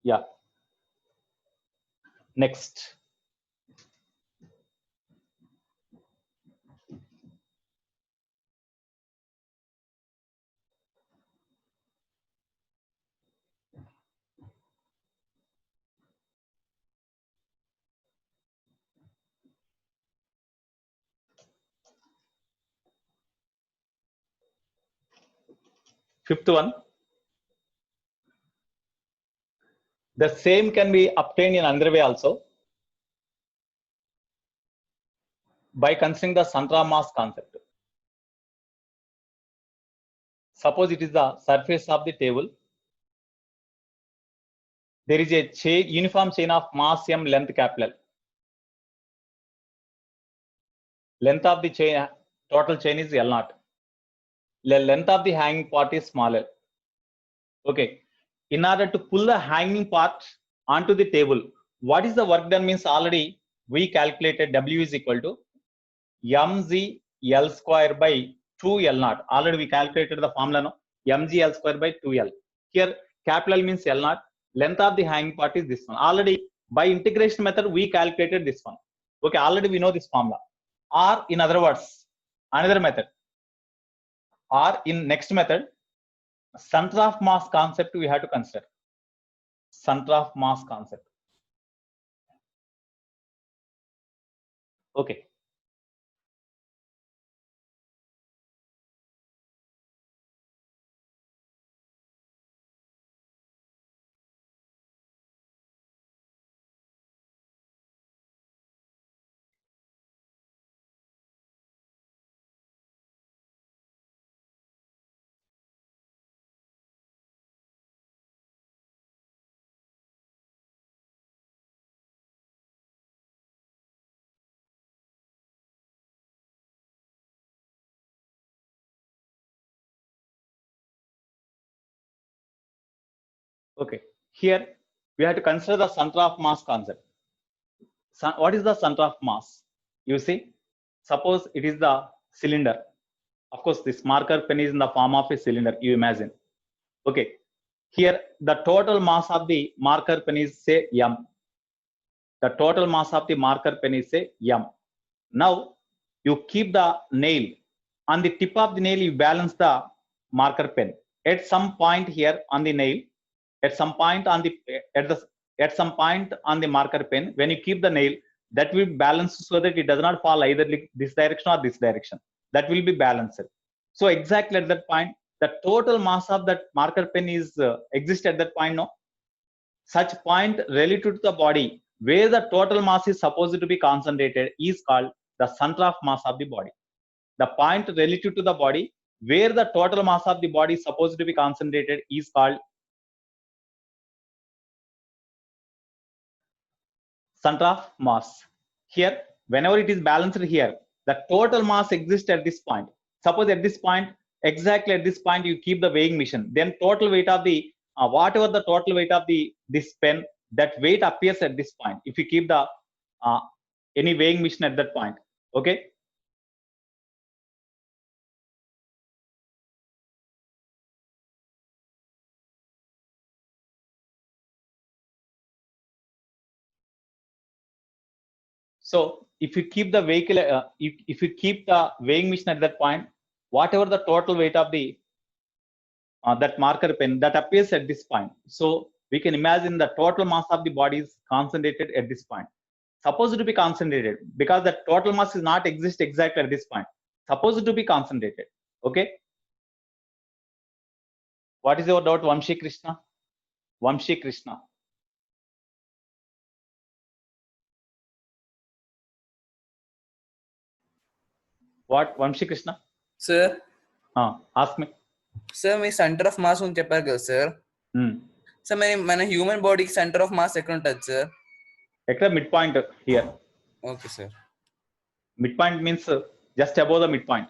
Yeah. Next. Fifth one. The same can be obtained in another way also by considering the center of mass concept. Suppose it is the surface of the table. There is a uniform chain of mass M, length capital L. Length of the chain, total chain is L0. The length of the hanging part is small l. Okay. In order to pull the hanging part onto the table, what is the work done? Means already we calculated W is equal to mz L square by 2L0. Already we calculated the formula, no? Mg L square by 2L. Here capital L means L0. Length of the hanging part is this one. Already by integration method we calculated this one. Okay, already we know this formula. Or in other words, another method. Or in next method, center of mass concept we have to consider. Center of mass concept. Okay. Okay. Here we have to consider the center of mass concept. What is the center of mass? You see, suppose it is the cylinder. Of course, this marker pen is in the form of a cylinder, you imagine. Okay, here the total mass of the marker pen is say m. The total mass of the marker pen is say m. Now you keep the nail. On the tip of the nail, you balance the marker pen. At some point here on the nail, at some point on the at some point on the marker pen, when you keep the nail, that will balance so that it does not fall either this direction or this direction. That will be balanced. So exactly at that point, the total mass of that marker pen is exist at that point. No, such point relative to the body where the total mass is supposed to be concentrated is called the center of mass of the body. The point relative to the body where the total mass of the body is supposed to be concentrated is called center of mass. Here, whenever it is balanced here, the total mass exists at this point. Suppose at this point, exactly at this point, you keep the weighing machine. Then total weight of the whatever the total weight of this pen, that weight appears at this point. If you keep the any weighing machine at that point, okay. So if you keep the vehicle, if you keep the weighing machine at that point, whatever the total weight of the that marker pen, that appears at this point. So we can imagine the total mass of the body is concentrated at this point. Supposed to be concentrated because the total mass is not exist exactly at this point. Supposed to be concentrated. Okay. What is your doubt, Vamshi Krishna? Vamshi Krishna. What, Vamshi Krishna? Sir. Ask me. Sir, me centre of mass అని చెప్పారు కదా sir. Sir మన human బాడీకి centre of mass ఎక్కడ ఉంటుంది sir? ఎక్కడ mid point here. Okay sir. Mid point means just above the midpoint.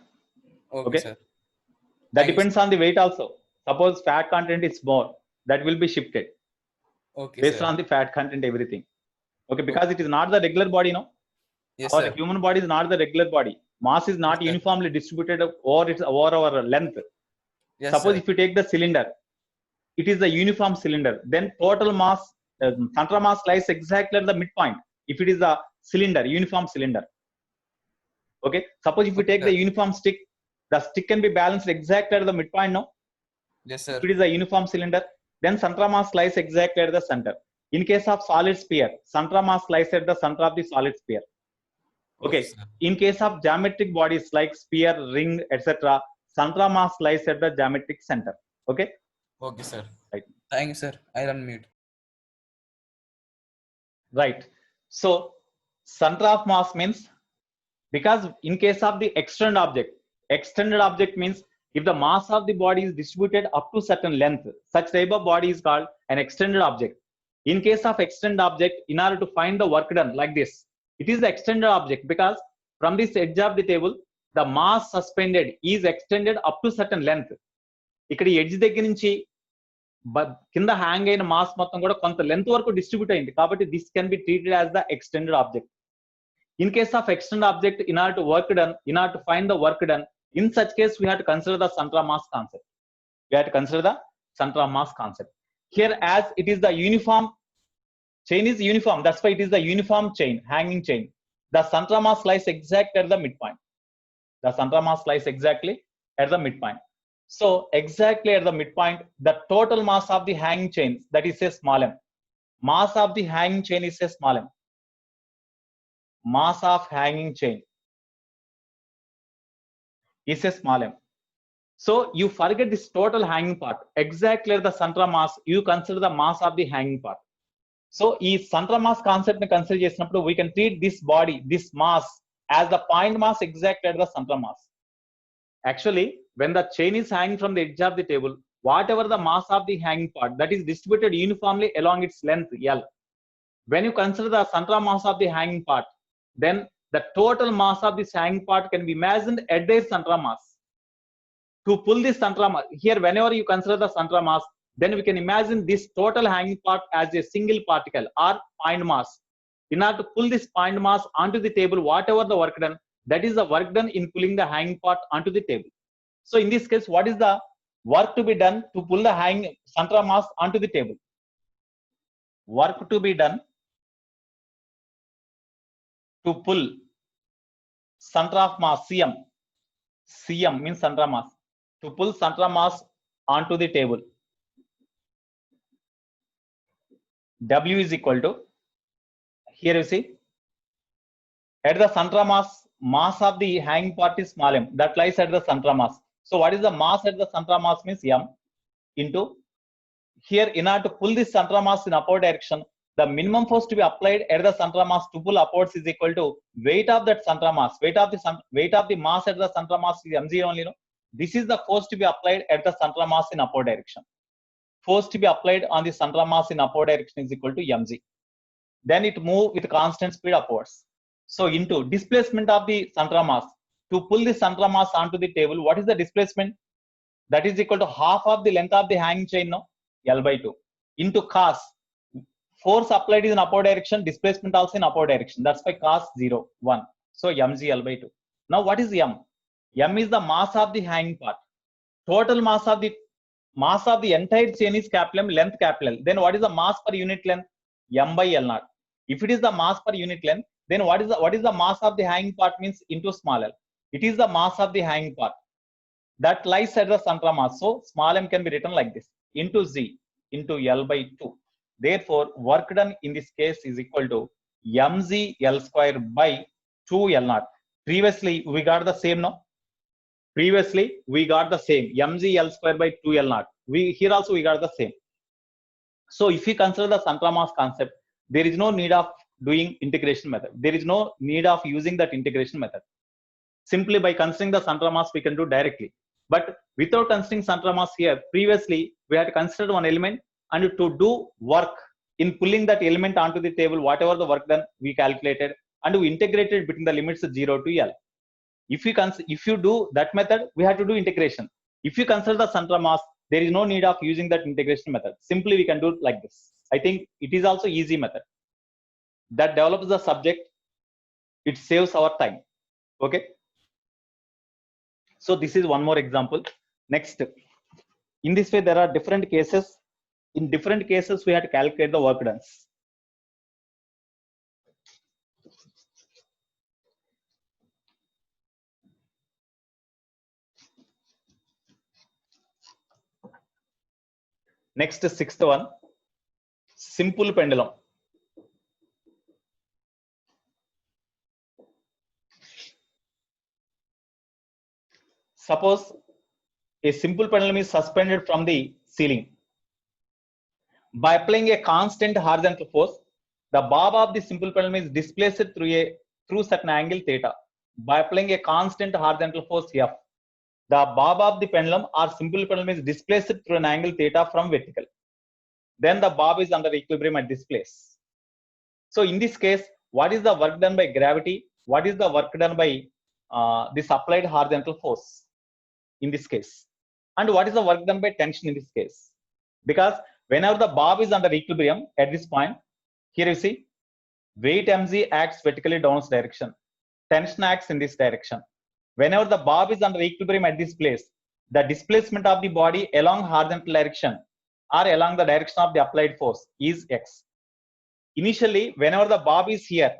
Okay sir. That depends on the weight also. Suppose fat content is more, that will be shifted. Okay. Based on the fat content, everything. Okay, because it is not the regular body, no. Yes Our sir. human body is not the regular body. Mass is not uniformly distributed over our length. Yes, suppose sir. if you take the cylinder, it is the uniform cylinder. Then total mass, center mass lies exactly at the midpoint. If it is a cylinder, uniform cylinder. Okay. Suppose if you take the uniform stick, the stick can be balanced exactly at the midpoint. No. Yes sir. If it is a uniform cylinder, then center mass lies exactly at the center. In case of solid sphere, center mass lies at the center of the solid sphere. Okay. In case of geometric bodies like sphere, ring, etc., center mass lies at the geometric center. Okay. Okay sir. Right. Thank you sir. I'll unmute. Right. So center of mass means, because in case of the extended object means if the mass of the body is distributed up to certain length, such type of body is called an extended object. In case of extended object, in order to find the work done like this, it is the extended object because from this edge of the table, the mass suspended is extended up to certain length. ikkadi edge దగ్గర నుంచి కింద hang అయిన mass మొత్తం కూడా కొంత length వరకు distribute అయింది కాబట్టి this can be treated as the extended object. In case of extended object, in order to find the work done, in such case we have to consider the center of mass concept. Here, as it is the uniform chain is uniform, that's why it is the uniform chain, hanging chain. The center of mass lies exactly at the midpoint. So exactly at the midpoint, the total mass of the hanging chain, that is a small m. Mass of the hanging chain is a small m. Mass of hanging chain is a small m. So you forget this total hanging part. Exactly at the center of mass, you consider the mass of the hanging part. So this center of mass concept ni consider chesinappudu, we can treat this body, this mass, as the point mass exactly at the center of mass. Actually, when the chain is hanging from the edge of the table, whatever the mass of the hanging part, that is distributed uniformly along its length L. When you consider the center of mass of the hanging part, then the total mass of this hanging part can be imagined at their center of mass. To pull this center of mass, here whenever you consider the center of mass, then we can imagine this total hanging part as a single particle or point mass. In order to pull this point mass onto the table, whatever the work done, that is the work done in pulling the hanging part onto the table. So in this case, what is the work to be done to pull the hanging center of mass onto the table? Work to be done to pull center of mass, CM. CM means center of mass. To pull center of mass onto the table. W is equal to, here you see, at the center of mass of the hanging part is small m, that lies at the center of mass. So what is the mass at the center of mass means m into, here in order to pull this center of mass in upward direction, the minimum force to be applied at the center of mass to pull upwards is equal to weight of that center of mass. Weight of the mass at the center of mass is mg only. No? This is the force to be applied at the center of mass in upward direction. Force to be applied on the center of mass in upward direction is equal to mg. Then it move with constant speed upwards. So into displacement of the center of mass, to pull the center of mass onto the table, what is the displacement? That is equal to half of the length of the hanging chain, no? L by 2 into cos. Force applied is in upward direction, displacement also in upward direction. That's why cos 0, 1. So mg L by 2. Now what is m? M is the mass of the hanging part. Total mass of the entire chain is capital M, length capital L. Then what is the mass per unit length? M by L naught. If it is the mass per unit length, then what is the mass of the hanging part means into small l. It is the mass of the hanging part that lies at the center of mass. So small m can be written like this, into z into L by 2. Therefore, work done in this case is equal to mg L square by 2 L naught. Previously we got the same, no? Previously we got the same, mg L square by 2 L naught. Here also we got the same. So if we consider the center of mass concept, there is no need of doing integration method. There is no need of using that integration method. Simply by considering the center of mass, we can do directly. But without considering center of mass here, previously we had considered one element, and to do work in pulling that element onto the table, whatever the work done, we calculated and we integrated between the limits of 0 to L. If you do that method, we have to do integration. If you consider the center of mass, there is no need of using that integration method. Simply we can do it like this. I think it is also easy method that develops the subject. It saves our time. Okay. So this is one more example. Next, in this way, there are different cases. In different cases, we have to calculate the work done. Next, sixth one, simple pendulum. Suppose a simple pendulum is suspended from the ceiling. By applying a constant horizontal force, the bob of the simple pendulum is displaced through certain angle theta. By applying a constant horizontal force F, the bob of the pendulum or simple pendulum is displaced through an angle theta from vertical. Then the bob is under equilibrium at this place. So in this case, what is the work done by gravity? What is the work done by this applied horizontal force in this case? And what is the work done by tension in this case? Because whenever the bob is under equilibrium at this point, here you see, weight mg acts vertically downwards direction. Tension acts in this direction. Whenever the bob is under equilibrium at this place, the displacement of the body along horizontal direction or along the direction of the applied force is x. Initially, whenever the bob is here,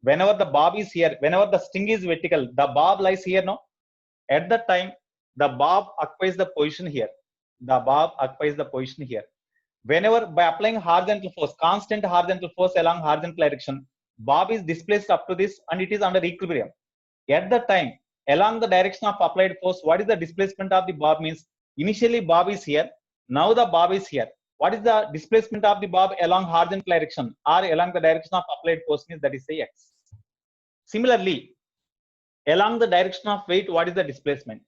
whenever the sting is vertical, the bob lies here, no? At that time, the bob occupies the position here. The bob occupies the position here. Whenever by applying horizontal force, constant horizontal force along horizontal direction, bob is displaced up to this and it is under equilibrium. At that time, along the direction of applied force, what is the displacement of the bob means? Initially, bob is here. Now the bob is here. What is the displacement of the bob along horizontal direction or along the direction of applied force means? That is say x. Similarly, along the direction of weight, what is the displacement?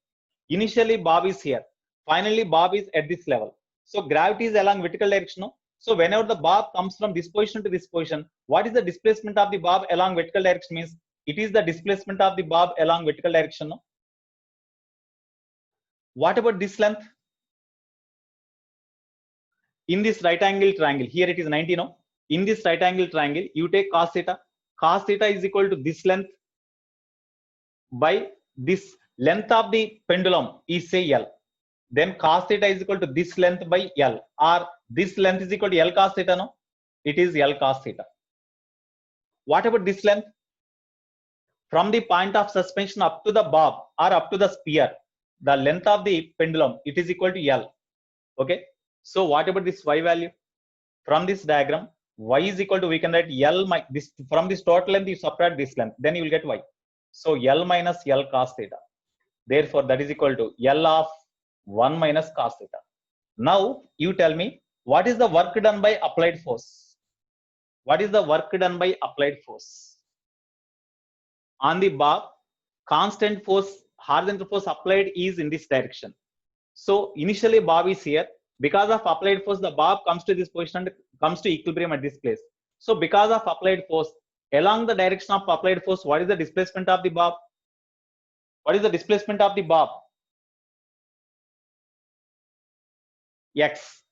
Initially, bob is here. Finally, bob is at this level. So gravity is along vertical direction. No? So whenever the bob comes from this position to this position, what is the displacement of the bob along vertical direction means? It is the displacement of the bob along vertical direction. No? What about this length? in this right angle triangle, here it is 90 now. In this right angle triangle, you take cos theta. Cos theta is equal to this length by this length of the pendulum is say L. Then cos theta is equal to this length by L, or this length is equal to L cos theta, no? It is L cos theta. What about this length? From the point of suspension up to the bob or up to the sphere, the length of the pendulum, it is equal to L. Okay. So what about this Y value? From this diagram, Y is equal to, we can write L, this, from this total length, you subtract this length, then you will get Y. So L minus L cos theta. Therefore, that is equal to L of 1 minus cos theta. Now, you tell me, what is the work done by applied force? What is the work done by applied force? On the bob, constant force, horizontal force applied is in this direction. So, initially bob is here. Because of applied force, the bob comes to this position and comes to equilibrium at this place. So, because of applied force, along the direction of applied force, what is the displacement of the bob? What is the displacement of the bob? X.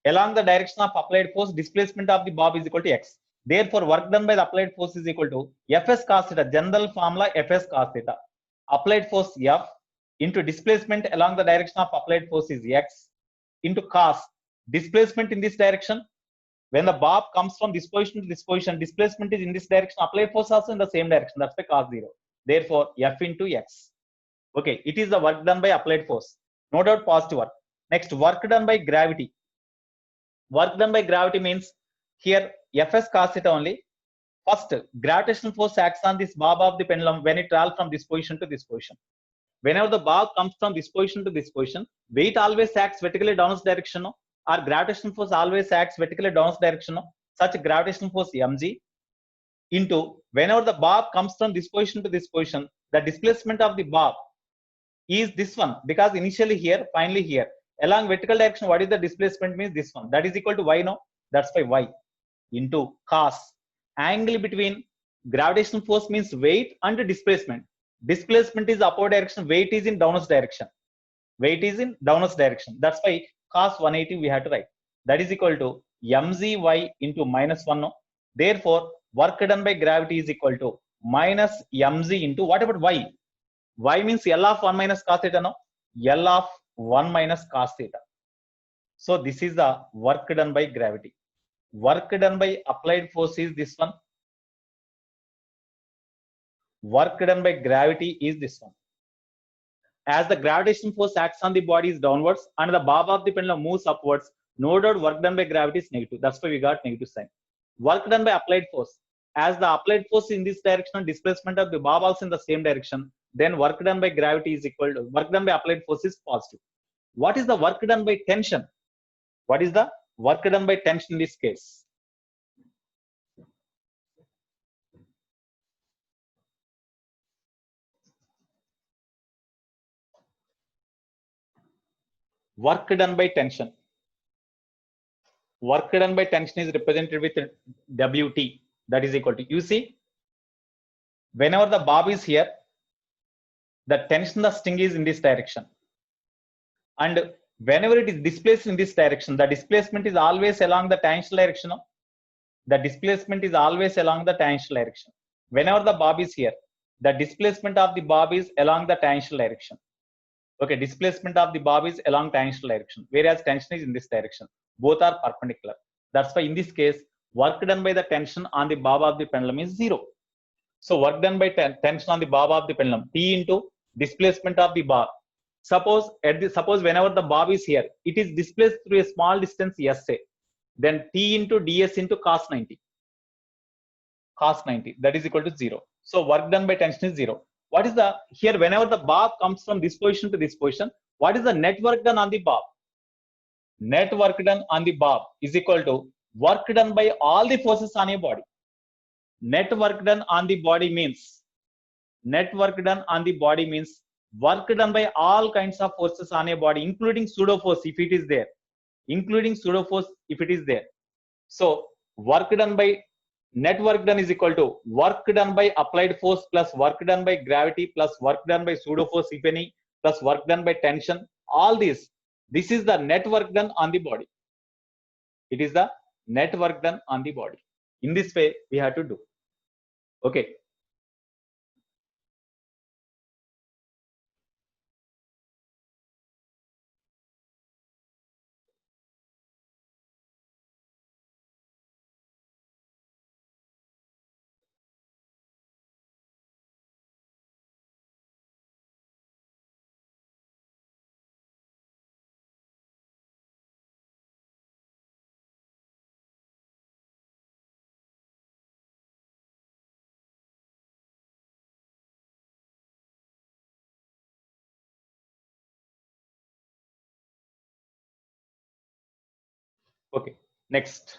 Along the direction of applied force, displacement of the bob is equal to X. Therefore, work done by the applied force is equal to Fs cos theta. General formula Fs cos theta. Applied force F into displacement along the direction of applied force is X into cos. Displacement in this direction. When the bob comes from this position to this position, displacement is in this direction. Applied force also in the same direction. That's why cos 0. Therefore, F into X. Okay, it is the work done by applied force. No doubt positive work. Next, work done by gravity. Work done by gravity means here Fs cos theta only. First, gravitational force acts on this bob of the pendulum when it travels from this position to this position. Whenever the bob comes from this position to this position, weight always acts vertically downwards direction, no? Or gravitational force always acts vertically downwards direction, no? Such gravitational force mg into whenever the bob comes from this position to this position, the displacement of the bob is this one, because initially here, finally here, along vertical direction, what is the displacement means this one, that is equal to y, no? That's why y into cos. Angle between gravitational force means weight and displacement. Displacement is upward direction, weight is in downwards direction. Weight is in downwards direction. That's why cos 180 we have to write. That is equal to mzy into minus 1, no? Therefore, work done by gravity is equal to minus mz into, what about y? Y means L of 1 minus cos theta, no? L of 1 minus cos theta. So this is the work done by gravity. Work done by applied force is this one. Work done by gravity is this one. As the gravitational force acts on the body is downwards and the bob of the pendulum moves upwards, no doubt work done by gravity is negative. That's why we got negative sign. Work done by applied force. As the applied force in this direction and displacement of the bob also in the same direction, then work done by gravity is equal to, work done by applied force is positive. What is the work done by tension? What is the work done by tension in this case? Work done by tension. Work done by tension is represented with Wt, that is equal to, you see, whenever the bob is here, the tension of the sting is in this direction. And whenever it is displaced in this direction, the displacement is always along the tangential direction. No? The displacement is always along the tangential direction. Whenever the bob is here, the displacement of the bob is along the tangential direction. Okay, displacement of the bob is along tangential direction, whereas tension is in this direction. Both are perpendicular. That's why in this case, work done by the tension on the bob of the pendulum is 0. So work done by tension on the bob of the pendulum, T into displacement of the bob. Suppose whenever the bob is here, it is displaced through a small distance SA. Then T into ds into cos 90. Cos 90, that is equal to 0. So work done by tension is 0. What is the, here whenever the bob comes from this position to this position, what is the net work done on the bob? Net work done on the bob is equal to work done by all the forces on a body. Net work done on the body means, net work done on the body means work done by all kinds of forces on a body, including pseudo force if it is there. Including pseudo force if it is there. So work done by, net work done is equal to work done by applied force plus work done by gravity plus work done by pseudo force if any plus work done by tension. All these, this is the net work done on the body. It is the net work done on the body. In this way, we have to do. Okay. Okay. Next.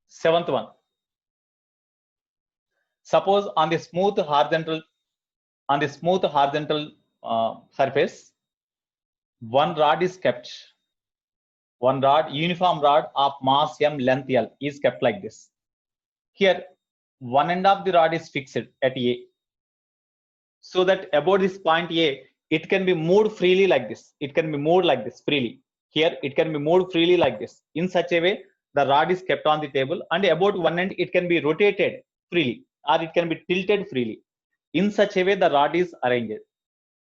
Seventh one. Suppose on the smooth horizontal surface, one rod is kept. One rod, uniform rod of mass m, length L is kept like this. Here, one end of the rod is fixed at A. So that about this point A, it can be moved freely like this. It can be moved like this freely. Here, it can be moved freely like this. In such a way, the rod is kept on the table, and about one end, it can be rotated freely, or it can be tilted freely. In such a way, the rod is arranged.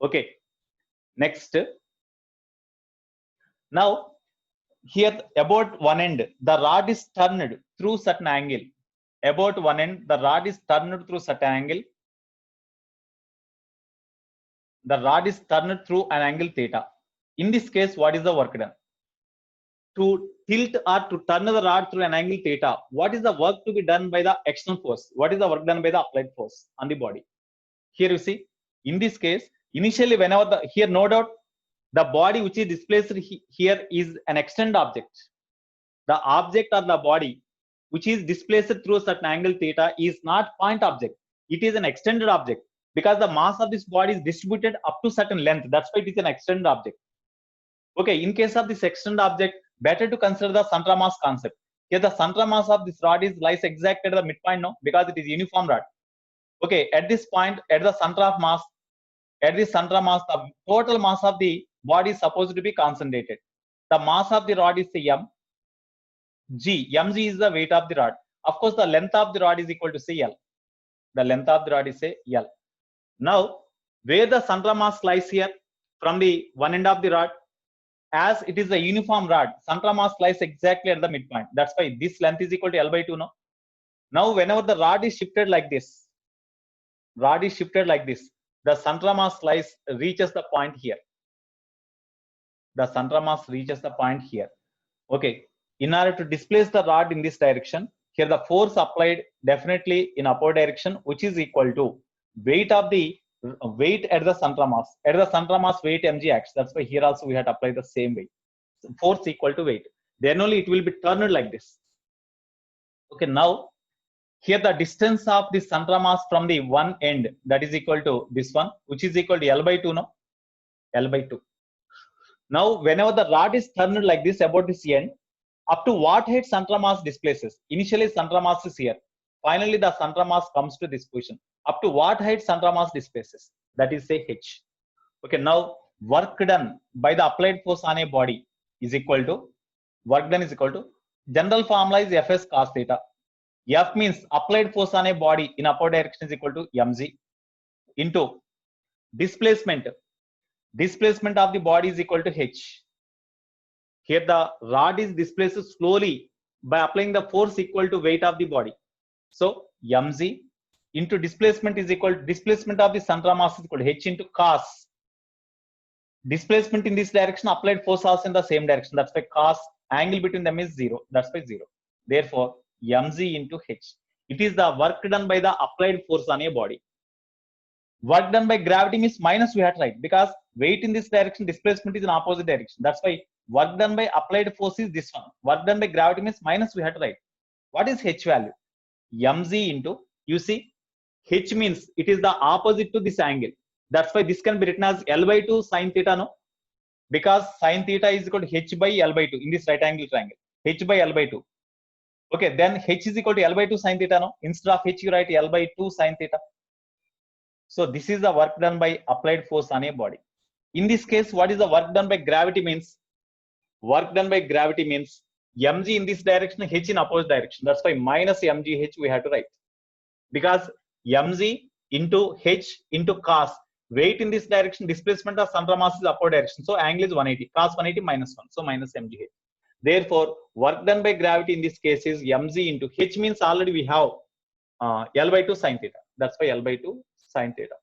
Okay. Next. Now, here about one end, the rod is turned through certain angle. About one end, the rod is turned through certain angle. The rod is turned through an angle theta. In this case, what is the work done? To tilt or to turn the rod through an angle theta, what is the work to be done by the external force? What is the work done by the applied force on the body? Here you see, in this case, initially whenever here no doubt, the body which is displaced here is an extended object. The object or the body which is displaced through a certain angle theta is not point object. It is an extended object because the mass of this body is distributed up to certain length. That's why it is an extended object. Okay, in case of this extended object, better to consider the center mass concept. Here the center mass of this rod lies exactly at the midpoint now because it is uniform rod. Okay, at this point, at the center of mass, the total mass of the body is supposed to be concentrated. The mass of the rod is m. Mg is the weight of the rod. Of course, the length of the rod is equal to say L. The length of the rod is say L. Now, where the center mass lies here from the one end of the rod, as it is a uniform rod, center mass lies exactly at the midpoint. That's why this length is equal to L by 2 now. Now, whenever the rod is shifted like this, the center mass reaches the point here. The center mass reaches the point here. Okay. In order to displace the rod in this direction, here the force applied definitely in upward direction, which is equal to weight at the center mass. At the center mass, weight mg acts. That's why here also we have to apply the same weight. So force equal to weight. Then only it will be turned like this. Okay. Now, here the distance of the center mass from the one end, that is equal to this one, which is equal to L by 2 now. L by 2. Now, whenever the rod is turned like this about this end, up to what height center mass displaces? Initially, center mass is here. Finally, the center mass comes to this position. Up to what height center mass displaces? That is say h. Okay, now work done by the applied force on a body is equal to, work done is equal to, general formula is Fs cos theta. F means applied force on a body in upward direction is equal to mg into displacement. Displacement of the body is equal to h. Here the rod is displaced slowly by applying the force equal to weight of the body. So mg into displacement is equal to displacement of the center mass is equal to h into cos. Displacement in this direction, applied force also in the same direction. That's why cos angle between them is 0. That's why 0. Therefore, mg into h. It is the work done by the applied force on a body. Work done by gravity means minus we have to write because weight in this direction, displacement is in opposite direction. That's why work done by applied force is this one. Work done by gravity means minus we have to write. What is h value? Mg into, you see, h means it is the opposite to this angle. That's why this can be written as L by 2 sin theta, no? Because sin theta is equal to h by L by 2 in this right angle triangle. H by L by 2. Okay, then h is equal to L by 2 sin theta, no? Instead of h, you write L by 2 sin theta. So this is the work done by applied force on a body. In this case, what is the work done by gravity means? work done by gravity means mg in this direction, h in opposite direction. That's why minus mgh we have to write, because mg into h into cos, weight in this direction, displacement of central mass is upward direction, so angle is 180, cos 180 minus 1, so minus mgh. Therefore work done by gravity in this case is mg into h, means already we have L by 2 sin theta. That's why L by 2 sin theta.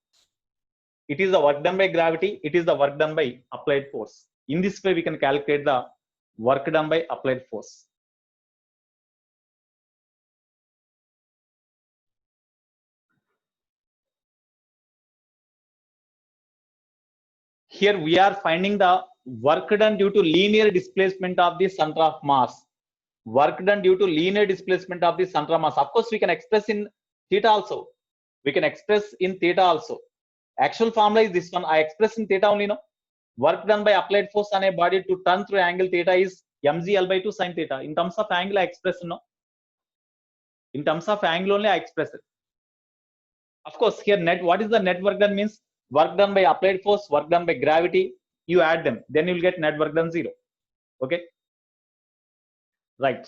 It is the work done by gravity. It is the work done by applied force. In this way, we can calculate the work done by applied force. Here we are finding the work done due to linear displacement of the center of mass. Work done due to linear displacement of the center of mass. Of course, we can express in theta also. We can express in theta also. Actual formula is this one. I express in theta only, no? Work done by applied force on a body to turn through angle theta is mg L by 2 sin theta. In terms of angle, I express, no? In terms of angle only, I express it. Of course, here net, what is the net work done means? Work done by applied force, work done by gravity, you add them, then you will get net work done 0. Okay? Right.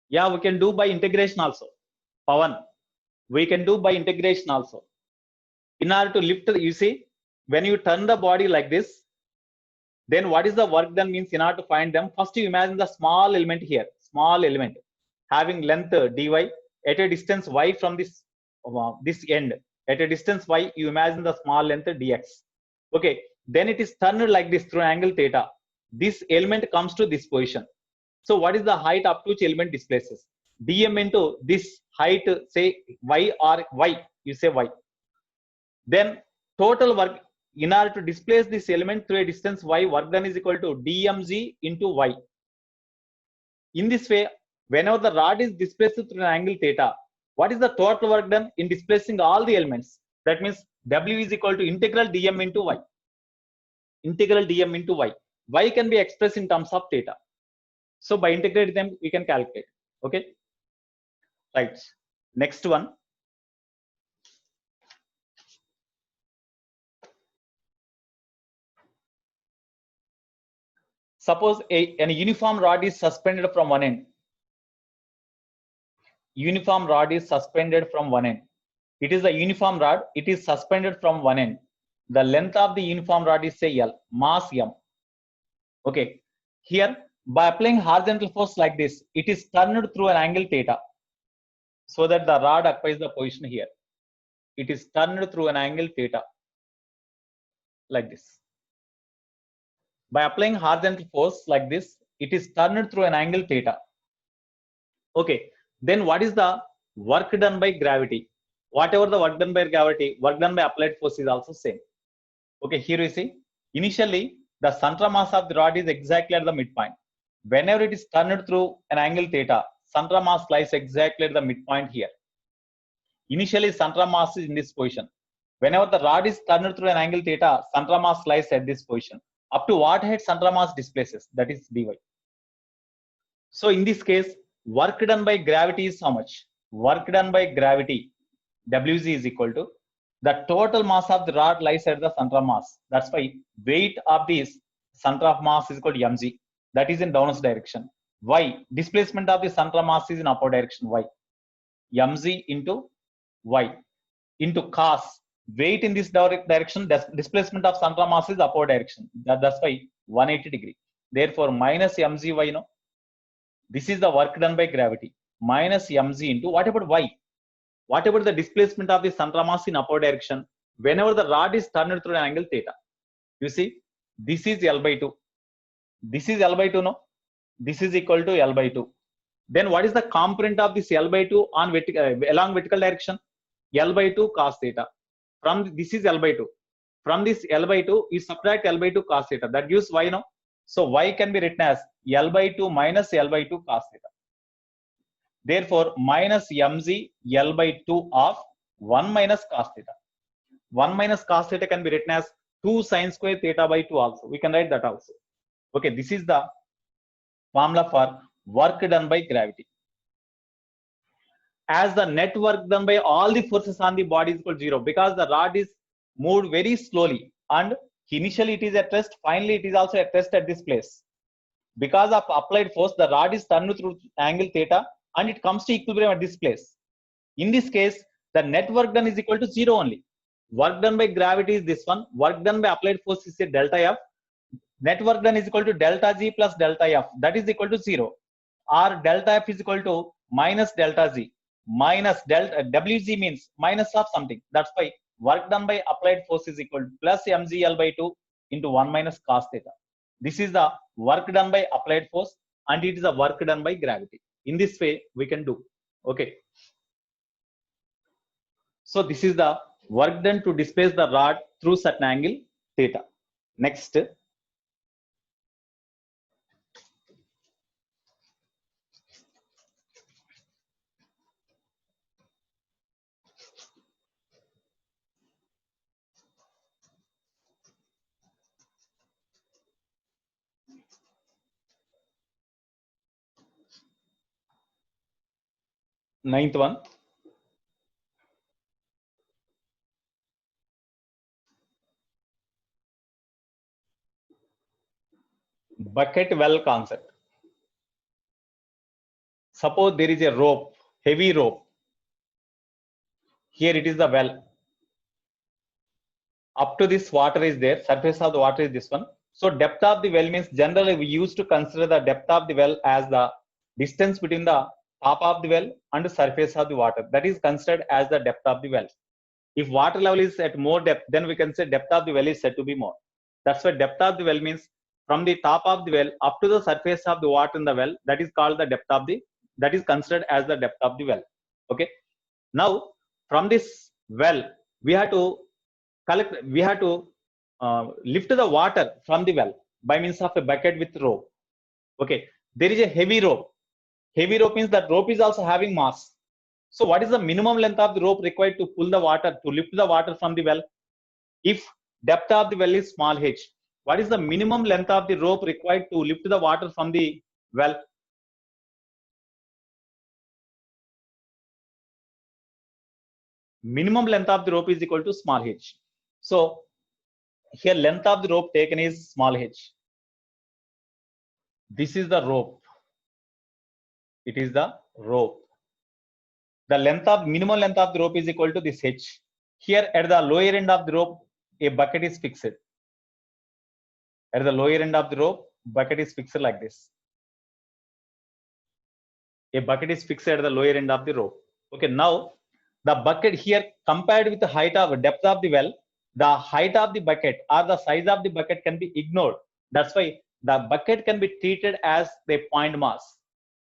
Yeah, we can do by integration also. Pawan, we can do by integration also. In order to lift, you see, when you turn the body like this, then what is the work done means? In order to find them, first you imagine the small element here, small element having length dy at a distance y from this end. At a distance y, you imagine the small length dx. Okay, then it is turned like this through angle theta. This element comes to this position. So what is the height up to which element displaces? Dm into this height, say y or y, you say y. Then total work, in order to displace this element through a distance y, work done is equal to dmg into y. In this way, whenever the rod is displaced through an angle theta, what is the total work done in displacing all the elements? That means w is equal to integral dm into y. Integral dm into y. Y can be expressed in terms of theta. So by integrating them, we can calculate. Okay. Right. Next one. Suppose an uniform rod is suspended from one end. Uniform rod is suspended from one end. It is a uniform rod. It is suspended from one end. The length of the uniform rod is, say, L, mass M. Okay. Here, by applying horizontal force like this, it is turned through an angle theta, so that the rod occupies the position here. It is turned through an angle theta, like this. By applying horizontal force like this, it is turned through an angle theta. Okay. Then what is the work done by gravity? Whatever the work done by gravity, work done by applied force is also same. Okay, here you see, initially the central mass of the rod is exactly at the midpoint. Whenever it is turned through an angle theta, central mass lies exactly at the midpoint here. Initially central mass is in this position. Whenever the rod is turned through an angle theta, central mass lies at this position. Up to what height central mass displaces, that is dy. So in this case, work done by gravity is how much? Work done by gravity, Wg is equal to the total mass of the rod lies at the center of mass. That's why weight of this center of mass is equal to mg. That is in downward direction. Y, displacement of the center of mass is in upward direction. Y, mg into y into cos. Weight in this direction, displacement of center of mass is upward direction. That's why 180 degree. Therefore, minus mgy, no? This is the work done by gravity. Minus mg into, what about y? Whatever the displacement of the center of mass in upward direction, whenever the rod is turned through an angle theta. You see, this is L by 2. This is L by 2, no? This is equal to L by 2. Then what is the component of this L by 2 on along vertical direction? L by 2 cos theta. From this is L by 2. From this L by 2, you subtract L by 2 cos theta. That gives y, no? So y can be written as L by 2 minus L by 2 cos theta. Therefore, minus mg L by 2 of 1 minus cos theta. 1 minus cos theta can be written as 2 sin square theta by 2 also. We can write that also. Okay, this is the formula for work done by gravity. As the net work done by all the forces on the body is equal to 0, because the rod is moved very slowly, and initially it is at rest, finally it is also at rest at this place. Because of applied force, the rod is turned through angle theta and it comes to equilibrium at this place. In this case, the net work done is equal to 0 only. Work done by gravity is this one. Work done by applied force is a delta F. Net work done is equal to delta G plus delta F. That is equal to 0. Or delta F is equal to minus delta Z. Minus delta WG means minus of something. That's why work done by applied force is equal to plus mgl by 2 into 1 minus cos theta. This is the work done by applied force and it is the work done by gravity. In this way we can do. Okay. So this is the work done to displace the rod through certain angle theta. Next. Ninth one. Bucket well concept. Suppose there is a rope, heavy rope. Here it is the well. Up to this water is there, surface of the water is this one. So depth of the well means generally we used to consider the depth of the well as the distance between the top of the well and the surface of the water. That is considered as the depth of the well. If water level is at more depth, then we can say depth of the well is said to be more. That's why depth of the well means from the top of the well up to the surface of the water in the well. That is called the depth of the, that is considered as the depth of the well. Okay. Now from this well, we have to lift the water from the well by means of a bucket with rope. Okay. There is a heavy rope. Heavy rope means that rope is also having mass. So what is the minimum length of the rope required to pull the water, to lift the water from the well? If depth of the well is small h, what is the minimum length of the rope required to lift the water from the well? Minimum length of the rope is equal to small h. So here length of the rope taken is small h. This is the rope. It is the rope. The length of minimum length of the rope is equal to this h. Here at the lower end of the rope, a bucket is fixed. At the lower end of the rope, bucket is fixed like this. A bucket is fixed at the lower end of the rope. Okay, now the bucket here compared with the height of depth of the well, the height of the bucket or the size of the bucket can be ignored. That's why the bucket can be treated as the point mass.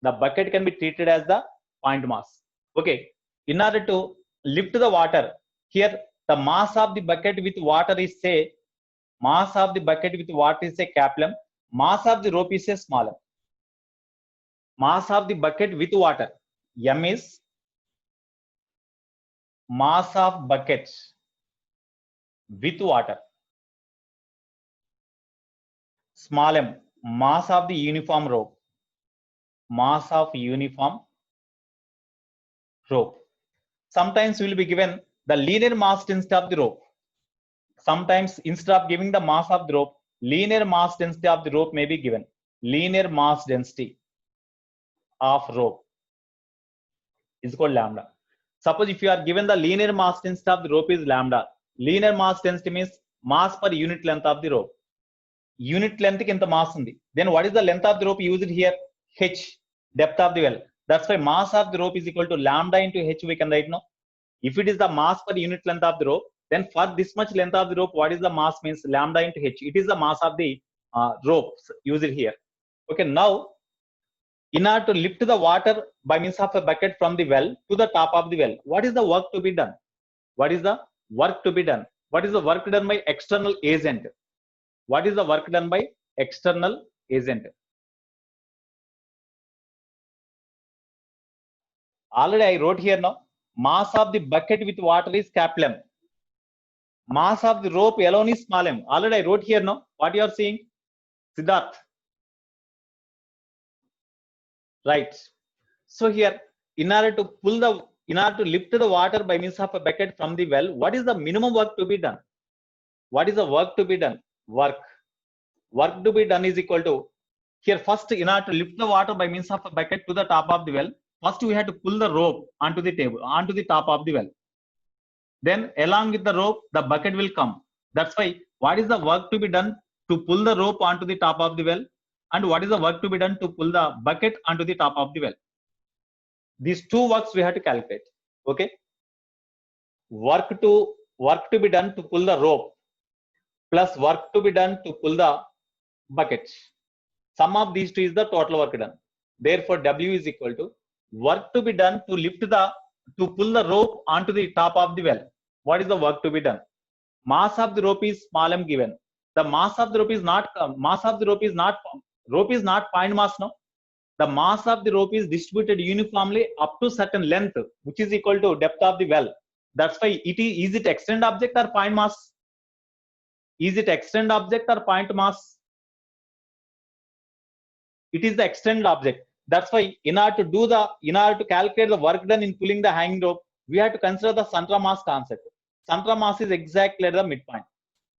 The bucket can be treated as the point mass. Okay, in order to lift the water, here the mass of the bucket with water is say, mass of the bucket with water is a capital M, mass of the rope is a small m. Mass of the bucket with water, m is mass of bucket with water. Small m, mass of the uniform rope. Mass of uniform rope. Sometimes we will be given the linear mass density of the rope. Sometimes instead of giving the mass of the rope, linear mass density of the rope may be given. Linear mass density of rope is called lambda. Suppose if you are given the linear mass density of the rope is lambda. Linear mass density means mass per unit length of the rope. Unit length ki inta mass undi. Then what is the length of the rope used here? H, depth of the well. That's why mass of the rope is equal to lambda into h we can write now. If it is the mass per unit length of the rope, then for this much length of the rope, what is the mass means lambda into h. It is the mass of the rope used here. Okay, now in order to lift the water by means of a bucket from the well to the top of the well, what is the work to be done? What is the work to be done? What is the work done by external agent? What is the work done by external agent? Already I wrote here now, mass of the bucket with water is capital M. Mass of the rope alone is small m. Already I wrote here now. What you are seeing? Siddharth. Right. So here, in order to lift the water by means of a bucket from the well, what is the minimum work to be done? What is the work to be done? Work to be done is equal to, here first, in order to lift the water by means of a bucket to the top of the well, first we have to pull the rope onto the table, onto the top of the well. Then along with the rope, the bucket will come. That's why, what is the work to be done to pull the rope onto the top of the well? And what is the work to be done to pull the bucket onto the top of the well? These two works we have to calculate. Okay. Work to be done to pull the rope plus work to be done to pull the bucket. Sum of these two is the total work done. Therefore, W is equal to work to be done to pull the rope onto the top of the well. What is the work to be done? Mass of the rope is small m given. The mass of the rope is not point mass now. The mass of the rope is distributed uniformly up to certain length, which is equal to depth of the well. That's why is it extend object or point mass? Is it extend object or point mass? It is the extend object. That's why in order to calculate the work done in pulling the hanging rope, we have to consider the central mass concept. Central mass is exactly at the midpoint.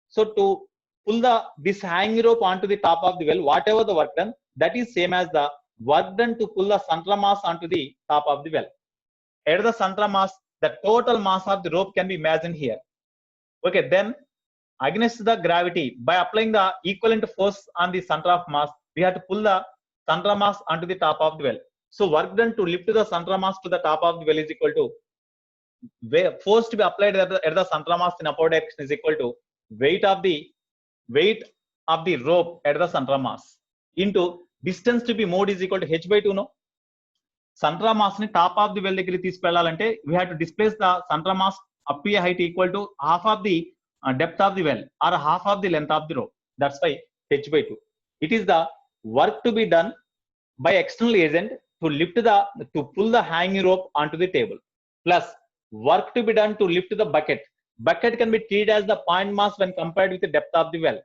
So to pull this hanging rope onto the top of the well, whatever the work done, that is same as the work done to pull the central mass onto the top of the well. At the central mass, the total mass of the rope can be imagined here. Okay, then against the gravity, by applying the equivalent force on the center of mass, we have to pull the center mass onto the top of the well. So work done to lift the center mass to the top of the well is equal to force to be applied at the center mass in upward direction is equal to weight of the rope at the center mass into distance to be moved is equal to h by 2. No, center mass ni top of the well దగ్గరికి తీసుకెళ్లాలంటే we have to displace the center mass up to a height equal to half of the depth of the well or half of the length of the rope. That's why h by 2. It is the work to be done by external agent to pull the hanging rope onto the table, plus work to be done to lift the bucket. Bucket can be treated as the point mass when compared with the depth of the well,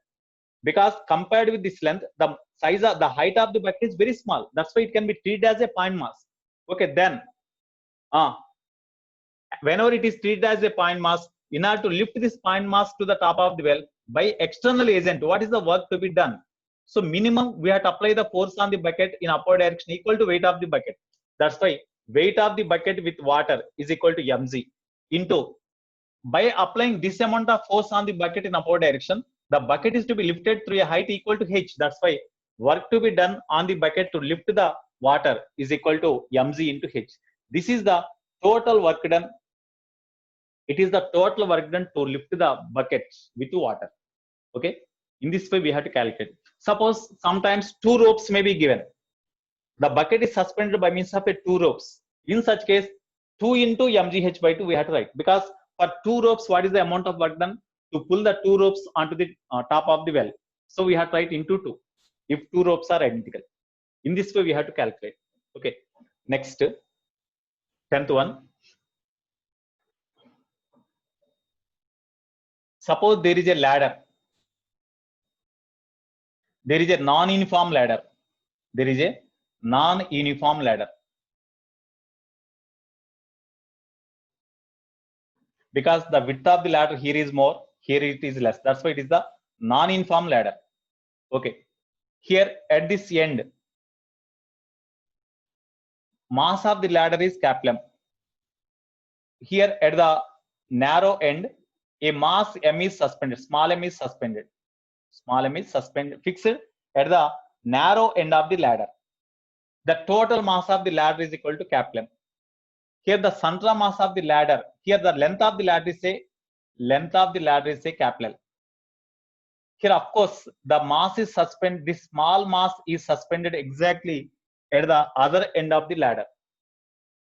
because compared with this length, the height of the bucket is very small. That's why it can be treated as a point mass. Okay, then whenever it is treated as a point mass, in order to lift this point mass to the top of the well by external agent, what is the work to be done? So minimum we have to apply the force on the bucket in upward direction equal to weight of the bucket. That's why weight of the bucket with water is equal to mg into, by applying this amount of force on the bucket in upward direction, the bucket is to be lifted through a height equal to h. That's why work to be done on the bucket to lift the water is equal to mg into h. This is the total work done. It is the total work done to lift the bucket with water. Okay, in this way we have to calculate. Suppose sometimes 2 ropes may be given. The bucket is suspended by means of 2 ropes. In such case, 2 into mgh by 2 we have to write, because for 2 ropes, what is the amount of work done to pull the 2 ropes onto the top of the well? So we have to write into 2 if 2 ropes are identical. In this way we have to calculate. Okay, next 10th one. Suppose there is a ladder. There is a non-uniform ladder. There is a non-uniform ladder. Because the width of the ladder here is more, here it is less. That's why it is the non-uniform ladder. Okay. Here at this end, mass of the ladder is capital M. Here at the narrow end, a mass m is suspended. Small m is suspended. Small m is suspended, fixed at the narrow end of the ladder. The total mass of the ladder is equal to capital M. Here the central mass of the ladder, here the length of the ladder is a capital L. Here of course the mass is suspended, this small mass is suspended exactly at the other end of the ladder.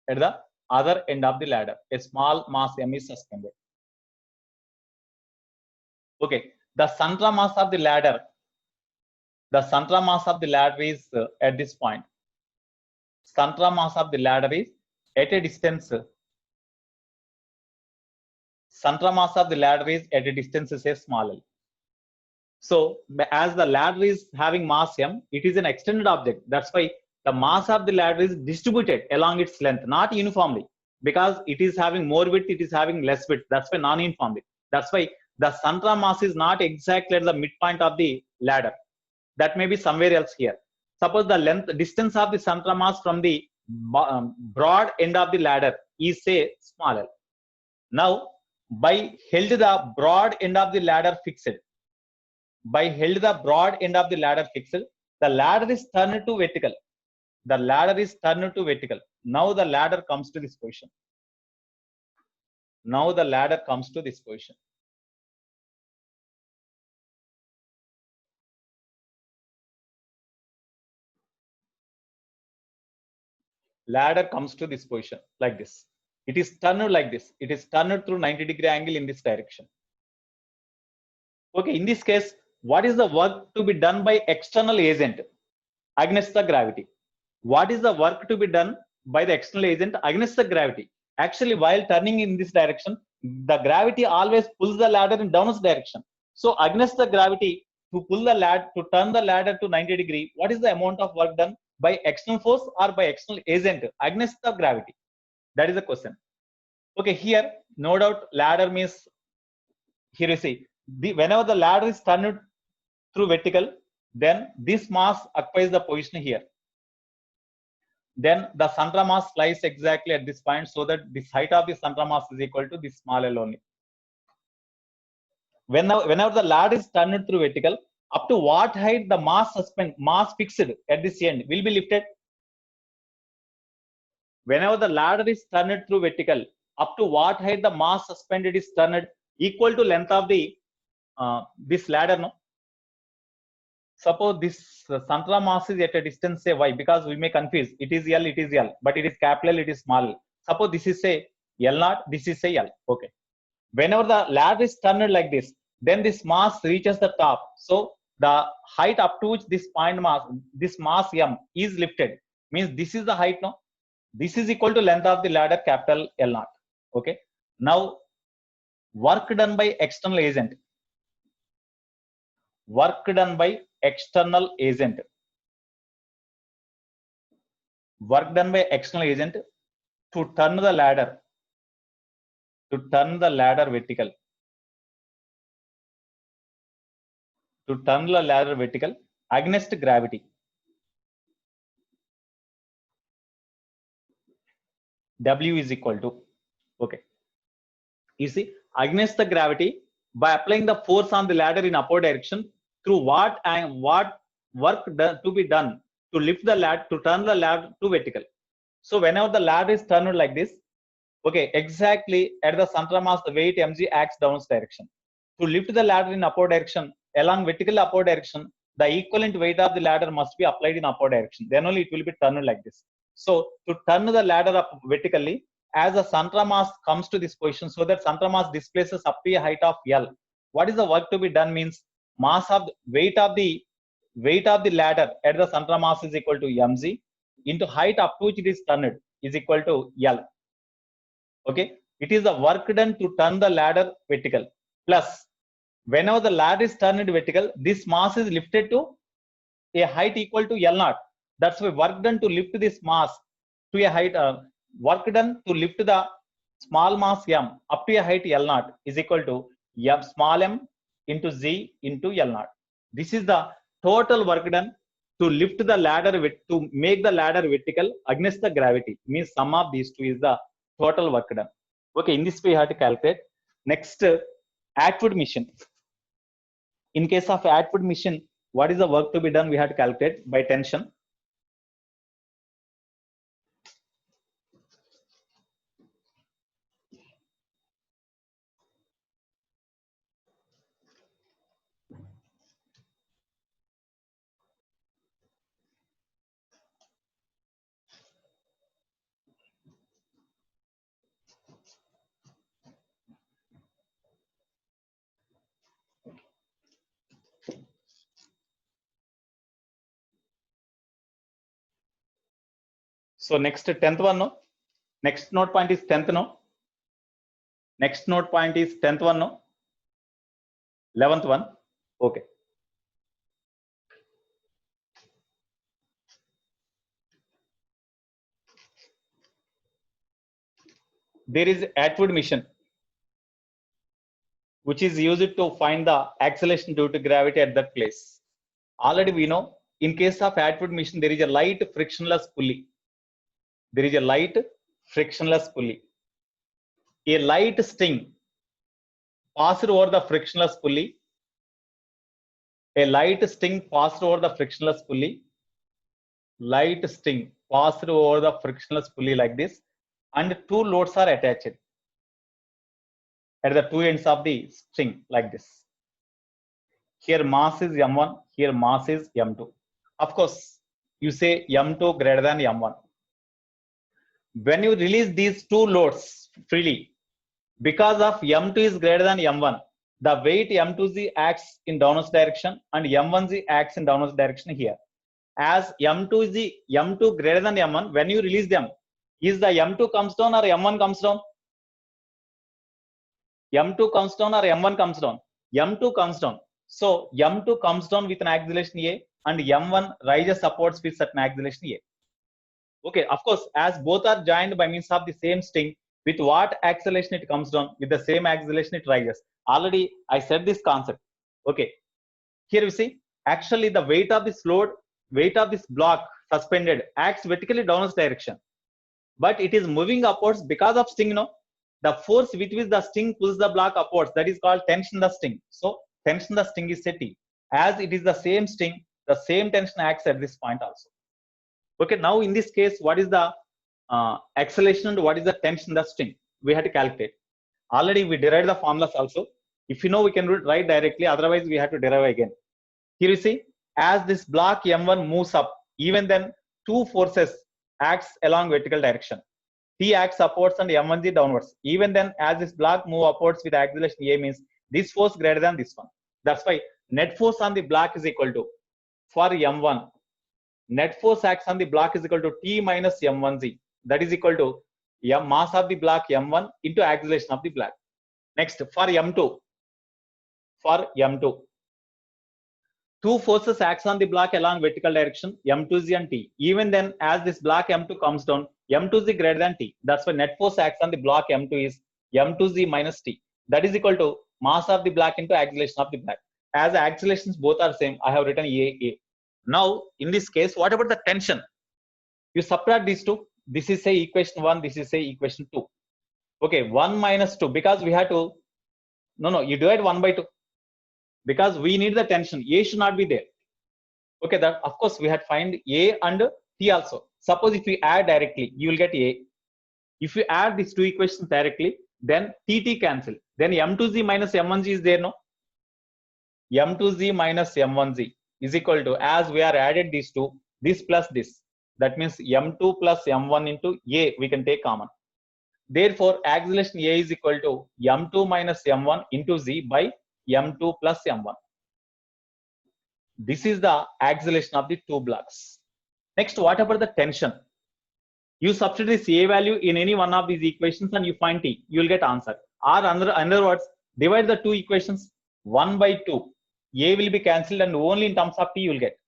At the other end of the ladder, a small mass m is suspended. Okay, the central mass of the ladder is at this point. Central mass of the ladder is at a distance. Central mass of the ladder is at a distance, say small l. So as the ladder is having mass m, it is an extended object. That's why the mass of the ladder is distributed along its length, not uniformly, because it is having more width, it is having less width. That's why non-uniformly. That's why the central mass is not exactly at the midpoint of the ladder. That may be somewhere else here. Suppose the distance of the central mass from the broad end of the ladder is say small l. Now, by held the broad end of the ladder fixed, the ladder is turned to vertical. The ladder is turned to vertical. Now the ladder comes to this position. Ladder comes to this position like this. It is turned like this. It is turned through 90-degree angle in this direction. Okay, in this case, what is the work to be done by external agent against the gravity? What is the work to be done by the external agent against the gravity? Actually, while turning in this direction, the gravity always pulls the ladder in downwards direction. So against the gravity, to pull the ladder, to turn the ladder to 90-degree, what is the amount of work done by external force or by external agent against the gravity? That is the question. Okay, here, no doubt, ladder means, here you see, whenever the ladder is turned through vertical, then this mass occupies the position here. Then the central mass lies exactly at this point, so that this height of the central mass is equal to this small l only. Whenever the ladder is turned through vertical, up to what height the mass fixed at this end will be lifted? Whenever the ladder is turned through vertical, up to what height the mass suspended is turned equal to length of the this ladder, no? Suppose this central mass is at a distance say y, because we may confuse, it is L, but it is capital, it is small. Suppose this is say L0, this is say L. Okay. Whenever the ladder is turned like this, then this mass reaches the top. So the height up to which this mass M is lifted, means this is the height, no? This is equal to length of the ladder, capital L0. Okay. Now, work done by external agent. Work done by external agent. Work done by external agent to turn the ladder. To turn the ladder vertical. To turn the ladder vertical against gravity. W is equal to, okay. You see, against the gravity, by applying the force on the ladder in upward direction, through what work to be done to lift the ladder, to turn the ladder to vertical. So whenever the ladder is turned like this, okay, exactly at the central mass, the weight mg acts downwards direction. To lift the ladder in upward direction along vertical upward direction, the equivalent weight of the ladder must be applied in upward direction. Then only it will be turned like this. So to turn the ladder up vertically, as the central mass comes to this position, so that central mass displaces up to a height of L. What is the work to be done? Means mass of the weight of the ladder at the central mass is equal to mg into height up to which it is turned is equal to L. Okay, it is the work done to turn the ladder vertical, plus whenever the ladder is turned vertical, this mass is lifted to a height equal to L0. That's why work done to lift this mass to a height, work done to lift the small mass m up to a height L0 is equal to m small m into z into L0. This is the total work done to lift the ladder, to make the ladder vertical against the gravity. Means sum of these two is the total work done. Okay, in this way you have to calculate. Next, Atwood machine. In case of Atwood machine, what is the work to be done? We have to calculate by tension. So next 10th one, no? Next note point is 10th, no? Next note point is 10th one, no? 11th one. Okay. There is Atwood machine. which is used to find the acceleration due to gravity at that place. Already we know, in case of Atwood machine, there is a light frictionless pulley. There is a light frictionless pulley. A light sting passed over the frictionless pulley. A light sting passed over the frictionless pulley. Light sting passed over the frictionless pulley like this, and two loads are attached at the two ends of the string like this. Here mass is m1, here mass is m2. Of course, you say m2 greater than m1. When you release these two loads freely, because of m2 is greater than m1, the weight m2z acts in downwards direction and m1z acts in downwards direction here. As m2 greater than m1, when you release them, is the m2 comes down or m1 comes down? M2 comes down or m1 comes down? M2 comes down. So m2 comes down with an acceleration a, and m1 rises upwards with certain acceleration a. Okay, of course, as both are joined by means of the same string, with what acceleration it comes down, with the same acceleration it rises. Already I said this concept. Okay, here you see, actually the weight of this load, weight of this block suspended acts vertically downwards direction, but it is moving upwards because of string. No, the force with which the string pulls the block upwards, that is called tension the string. So tension the string is set T. As it is the same string, the same tension acts at this point also. Okay, now in this case, what is the acceleration and what is the tension the string? We had to calculate. Already we derived the formulas also. If you know, we can write directly, otherwise we have to derive again. Here you see, as this block m1 moves up, even then two forces acts along vertical direction. T acts upwards and m1z downwards. Even then, as this block move upwards with acceleration a, means this force greater than this one. That's why net force on the block is equal to, for m1, net force acts on the block is equal to T minus m1z. That is equal to mass of the block m1 into acceleration of the block. Next, for m2, two forces acts on the block along vertical direction, m2z and t. Even then, as this block m2 comes down, m2z greater than t. That's why net force acts on the block m2 is m2z minus t. That is equal to mass of the block into acceleration of the block. As accelerations both are same, I have written a. Now, in this case, what about the tension? You subtract these two. This is say equation 1, this is say equation 2. Okay, 1 minus 2, because we have to, you divide 1 by 2. Because we need the tension, a should not be there. Okay, that of course we had find a and t also. Suppose if we add directly, you will get a. If you add these two equations directly, then t cancel. Then m2z minus m1z is there, no? M2z minus m1z is equal to, as we are added these two, this plus this. That means m2 plus m1 into a, we can take common. Therefore, acceleration a is equal to m2 minus m1 into z by m2 plus m1. This is the acceleration of the two blocks. Next, what about the tension? You substitute this a value in any one of these equations and you find t, you will get answer. Or other words, divide the two equations 1 by 2. A will be cancelled and only in terms of t you will get.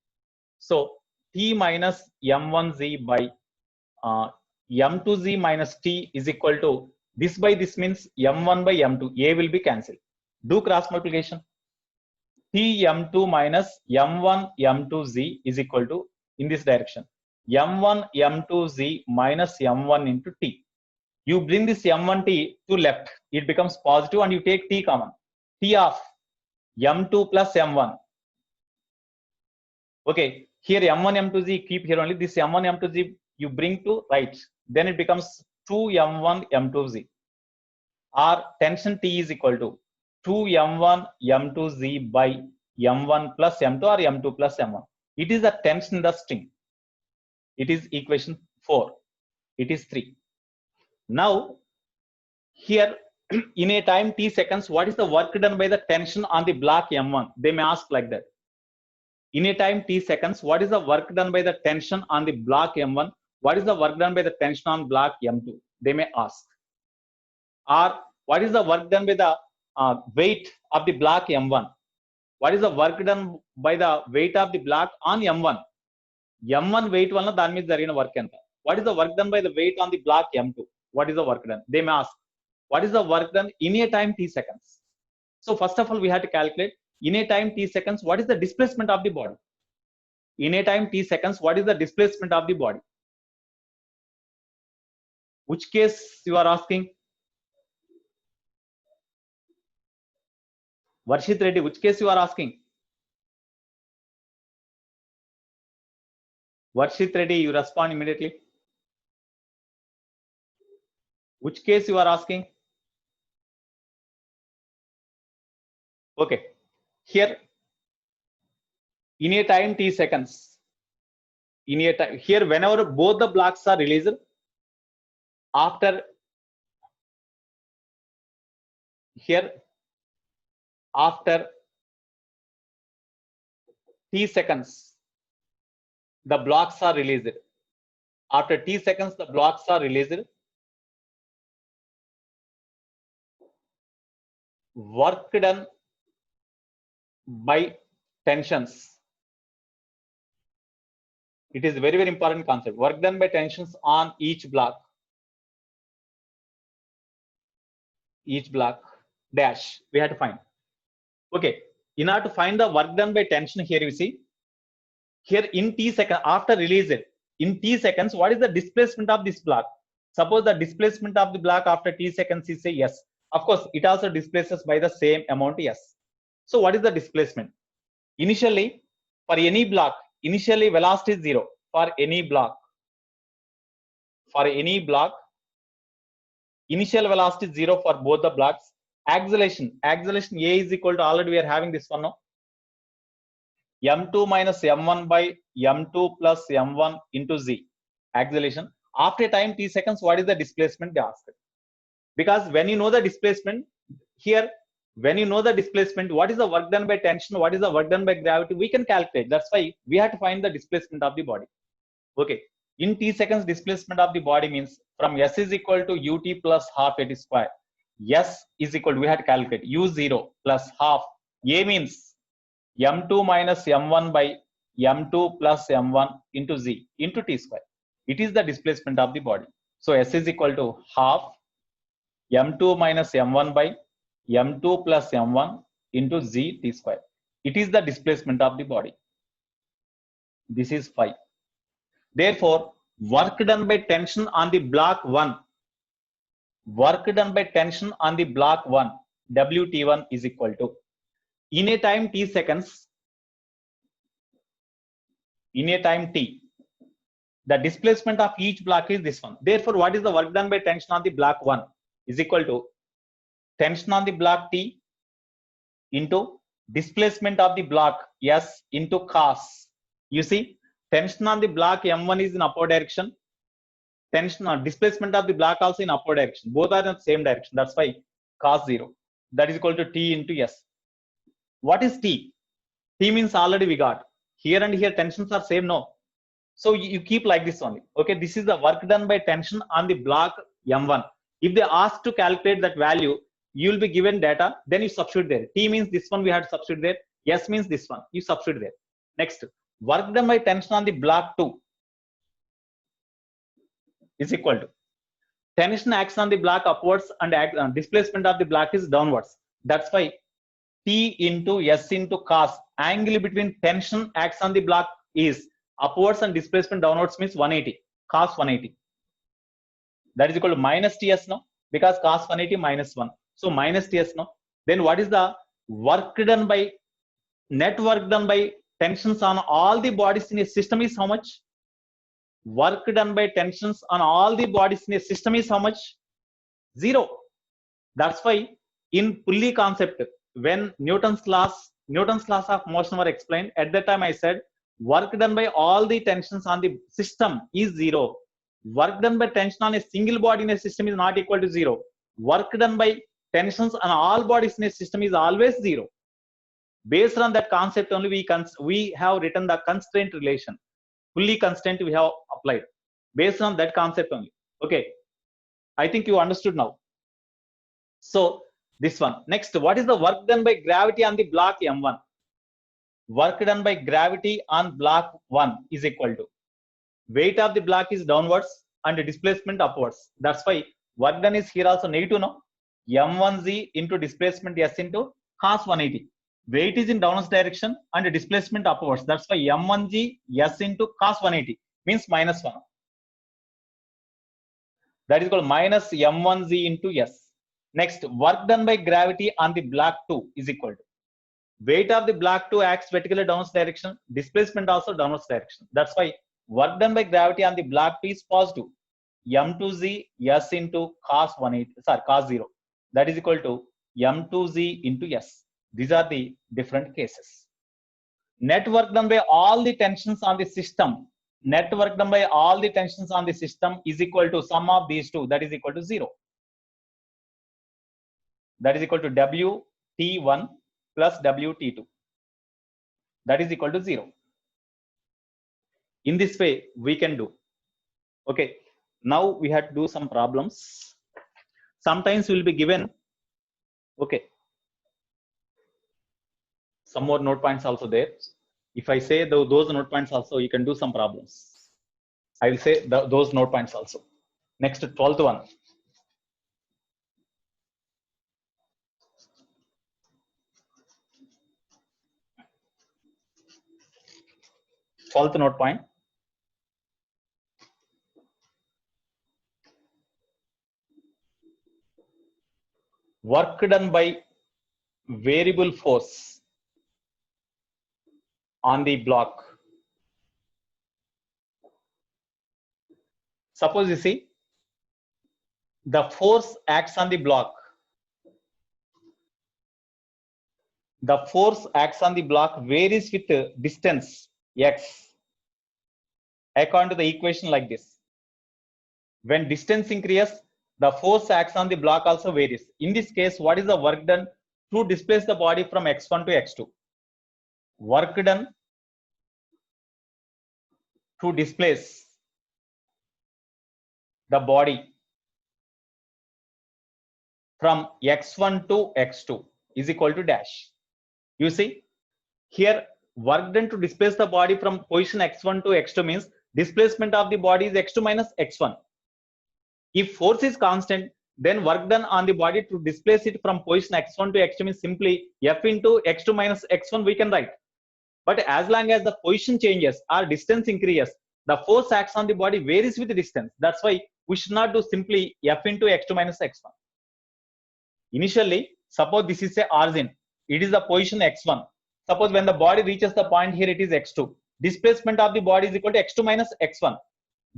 So t minus m1z by m2z minus t is equal to, this by this means m1 by m2. A will be cancelled. Do cross multiplication. T m2 minus m1 m2z is equal to, in this direction, m1 m2z minus m1 into t. You bring this m1t to left, it becomes positive and you take t common. T of m2 plus m1. Okay, here m1 m2z keep here only, this m1 m2z you bring to right, then it becomes 2m1 m2z. Or tension T is equal to 2m1 m2z by m1 plus m2 or m2 plus m1. It is the tension in the string. It is equation 4. It is 3. Now, here in a time t seconds, what is the work done by the tension on the block m1? They may ask like that. In a time t seconds, what is the work done by the tension on the block m1? What is the work done by the tension on block m2? They may ask. Or what is the work done by the weight of the block m1? What is the work done by the weight of the block on m1? M1 weight valna dani meeda jarigina work enta. What is the work done by the weight on the block m2? What is the work done? They may ask. What is the work done in a time t seconds? So first of all, we have to calculate in a time t seconds, what is the displacement of the body? In a time t seconds, what is the displacement of the body? Which case you are asking? Varshit Reddy, which case you are asking? Varshit Reddy, you respond immediately. Which case you are asking? Okay, here in a time t seconds, in a time here whenever both the blocks are released after here after t seconds, the blocks are released. After t seconds, the blocks are released. Work done by tensions. It is very, very important concept. Work done by tensions on each block. Each block dash we have to find. Okay, in order to find the work done by tension, here you see, here in t seconds after release it, in t seconds, what is the displacement of this block? Suppose the displacement of the block after t seconds is say yes. Of course, it also displaces by the same amount yes. So what is the displacement? Initially, for any block, initially velocity is 0 for any block. For any block, initial velocity is 0 for both the blocks. Acceleration A is equal to, already we are having this one now, m2 minus m1 by m2 plus m1 into z. Acceleration after time t seconds, what is the displacement they asked? Because when you know the displacement here, when you know the displacement, what is the work done by tension, what is the work done by gravity, we can calculate. That's why we have to find the displacement of the body. Okay, in t seconds, displacement of the body means from s is equal to ut plus half at square. S is equal to, we have to calculate u0 plus half. A means m2 minus m1 by m2 plus m1 into z into t square. It is the displacement of the body. So s is equal to half m2 minus m1 by m2 plus m1 into z t square. It is the displacement of the body. This is phi. Therefore, work done by tension on the block 1, work done by tension on the block 1, Wt1 is equal to, in a time t seconds, in a time t, the displacement of each block is this one. Therefore, what is the work done by tension on the block 1 is equal to tension on the block t into displacement of the block s into cos. You see, tension on the block m1 is in upward direction. Tension on displacement of the block also in upward direction. Both are in the same direction. That's why cos 0. That is equal to t into s. What is t? T means already we got. Here and here tensions are same, no. So you keep like this only. Okay, this is the work done by tension on the block m1. If they ask to calculate that value, you will be given data, then you substitute there. T means this one we have to substitute there. S means this one. You substitute there. Next, work done by tension on the block 2 is equal to tension acts on the block upwards and displacement of the block is downwards. That's why T into S into cos, angle between tension acts on the block is upwards and displacement downwards means 180, cos 180. That is equal to minus TS now, because cos 180 minus 1. So minus TS now. Then what is the work done by, net work done by tensions on all the bodies in a system is how much? Work done by tensions on all the bodies in a system is how much? 0. That's why in pulley concept, when Newton's laws of motion were explained, at that time I said work done by all the tensions on the system is 0. Work done by tension on a single body in a system is not equal to 0. Work done by tensions on all bodies in a system is always 0. Based on that concept only, we have written the constraint relation. Fully constraint we have applied based on that concept only. Okay, I think you understood now. So this one. Next, what is the work done by gravity on the block m1? Work done by gravity on block 1 is equal to weight of the block is downwards and the displacement upwards. That's why work done is here also negative, no? m1z into displacement s into cos 180. Weight is in downwards direction and displacement upwards. That's why m1g s into cos 180 means minus 1. That is called minus m1z into s. Next, work done by gravity on the block 2 is equal to weight of the block 2 acts vertically downwards direction, displacement also downwards direction. That's why work done by gravity on the block 2 is positive. m2z s into cos 180, sorry, cos 0. That is equal to m2z into s. These are the different cases. Net work done by all the tensions on the system. Net work done by all the tensions on the system is equal to sum of these two. That is equal to 0. That is equal to WT1 plus WT2. That is equal to 0. In this way, we can do. Okay. Now we have to do some problems. Sometimes we will be given. Okay. Some more note points also there. If I say those note points also, you can do some problems. I will say those note points also. Next, 12th one. 12th note point. Work done by variable force on the block. Suppose you see, the force acts on the block. The force acts on the block varies with distance x according to the equation like this. When distance increases, the force acts on the block also varies. In this case, what is the work done to displace the body from x1 to x2? Work done to displace the body from x1 to x2 is equal to dash. You see, here work done to displace the body from position x1 to x2 means displacement of the body is x2 minus x1. If force is constant, then work done on the body to displace it from position x1 to x2 means simply f into x2 minus x1 we can write. But as long as the position changes or distance increases, the force acts on the body varies with the distance. That's why we should not do simply f into x2 minus x1. Initially, suppose this is a origin. It is the position x1. Suppose when the body reaches the point here, it is x2. Displacement of the body is equal to x2 minus x1.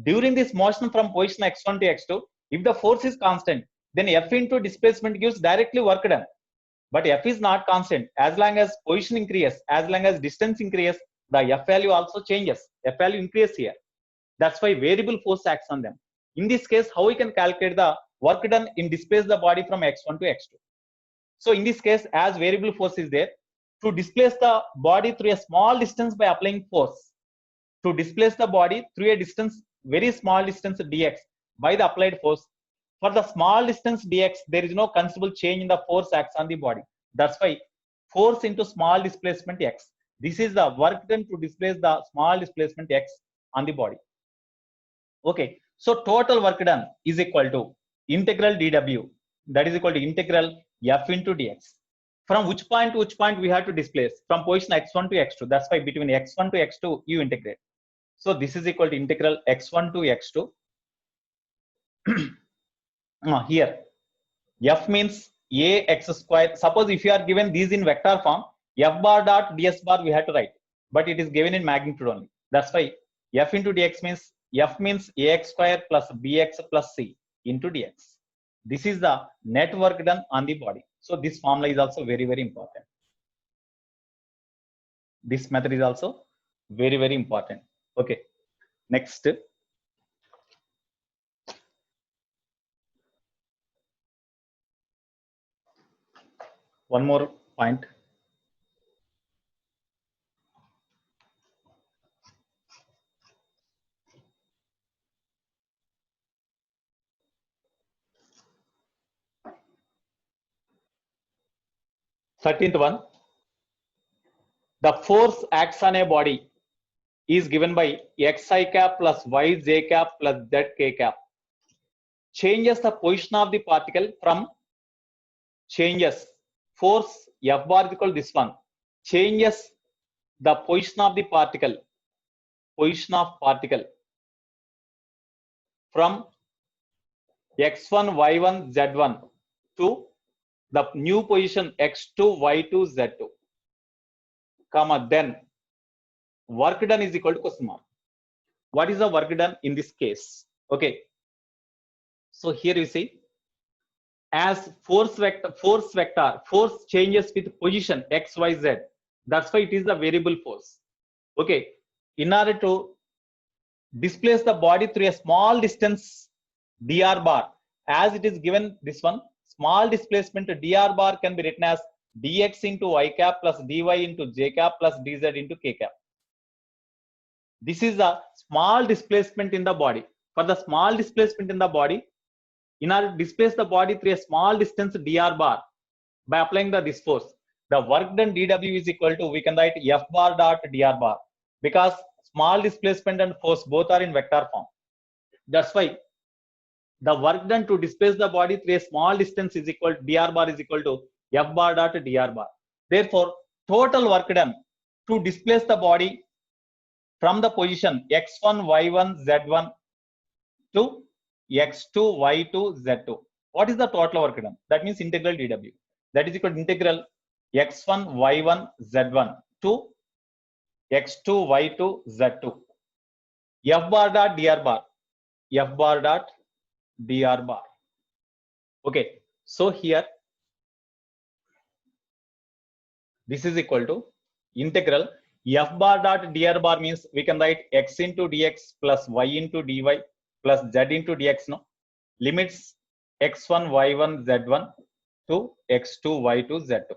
During this motion from position x1 to x2, if the force is constant, then f into displacement gives directly work done. But f is not constant. As long as position increases, as long as distance increases, the f value also changes. F value increases here. That's why variable force acts on them. In this case, how we can calculate the work done in displace the body from x1 to x2? So in this case, as variable force is there, to displace the body through a small distance by applying force, to displace the body through a distance, very small distance dx by the applied force, for the small distance dx, there is no considerable change in the force acts on the body. That's why force into small displacement x. This is the work done to displace the small displacement x on the body. Okay, so total work done is equal to integral dw, that is equal to integral f into dx. From which point to which point we have to displace? From position x1 to x2. That's why between x1 to x2 you integrate. So this is equal to integral x1 to x2. Here f means a x square. Suppose if you are given these in vector form, f bar dot ds bar we have to write, but it is given in magnitude only. That's why f into dx means f means ax square plus bx plus c into dx. This is the net work done on the body. So this formula is also very, very important. This method is also very, very important. Okay, next. One more point. Thirteenth one. The force acts on a body is given by xi cap plus yj cap plus zk cap. Changes the position of the particle from changes force F bar is equal to this one changes the position of the particle from x1 y1 z1 to the new position x2 y2 z2 comma then work done is equal to question mark. What is the work done in this case? Okay, so here you see, as force changes with position x y z, that's why it is the variable force. Okay, in order to displace the body through a small distance dr bar, as it is given this one, small displacement dr bar can be written as dx into y cap plus dy into j cap plus dz into k cap. This is the small displacement in the body. For the small displacement in the body, in order to displace the body through a small distance dr bar by applying this force, the work done dw is equal to, we can write f bar dot dr bar, because small displacement and force both are in vector form. That's why the work done to displace the body through a small distance is equal to dr bar is equal to f bar dot dr bar. Therefore, total work done to displace the body from the position x1 y1 z1 to x2 y2 z2. What is the total work done? That means integral dw. That is equal to integral x1 y1 z1 to x2 y2 z2. F bar dot dr bar. F bar dot dr bar. Okay, so here this is equal to integral f bar dot dr bar, means we can write x into dx plus y into dy plus z into dx. No, limits x1 y1 z1 to x2 y2 z2.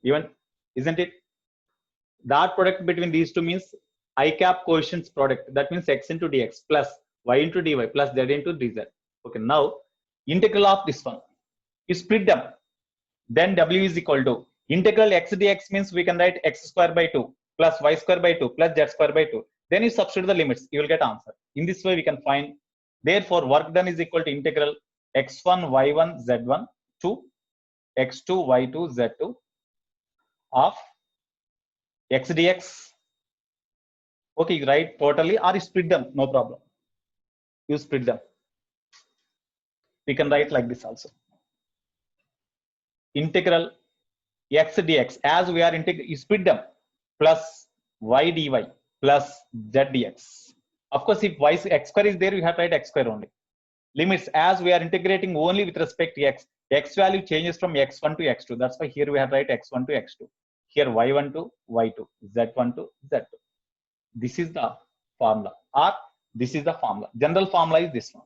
Even, isn't it? Dot product between these two means I cap coefficients product. That means x into dx plus y into dy plus z into dz. Okay, now integral of this one, you split them, then w is equal to integral x dx, means we can write x square by 2 plus y square by 2 plus z square by 2. Then you substitute the limits, you will get answer. In this way we can find. Therefore, work done is equal to integral x1 y1 z1 to x2 y2 z2 of x dx. Okay, you write totally or you split them, no problem. You split them. We can write like this also. Integral x dx, as we are you split them, plus y dy plus z dx. Of course, if y x square is there, we have to write x square only. Limits, as we are integrating only with respect to x value changes from x1 to x2. That's why here we have to write x1 to x2. Here y1 to y2, z1 to z2. This is the formula, or this is the formula. General formula is this one.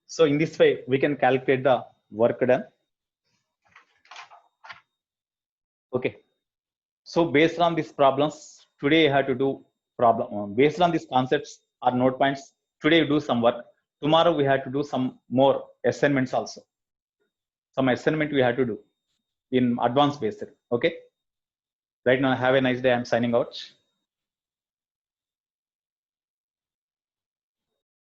So in this way, we can calculate the work done. Okay. So based on these problems, today I have to do problem. Based on these concepts or note points, today you do some work. Tomorrow we have to do some more assignments also. Some assignment we have to do in advanced basis. Okay. Right now, have a nice day. I'm signing out.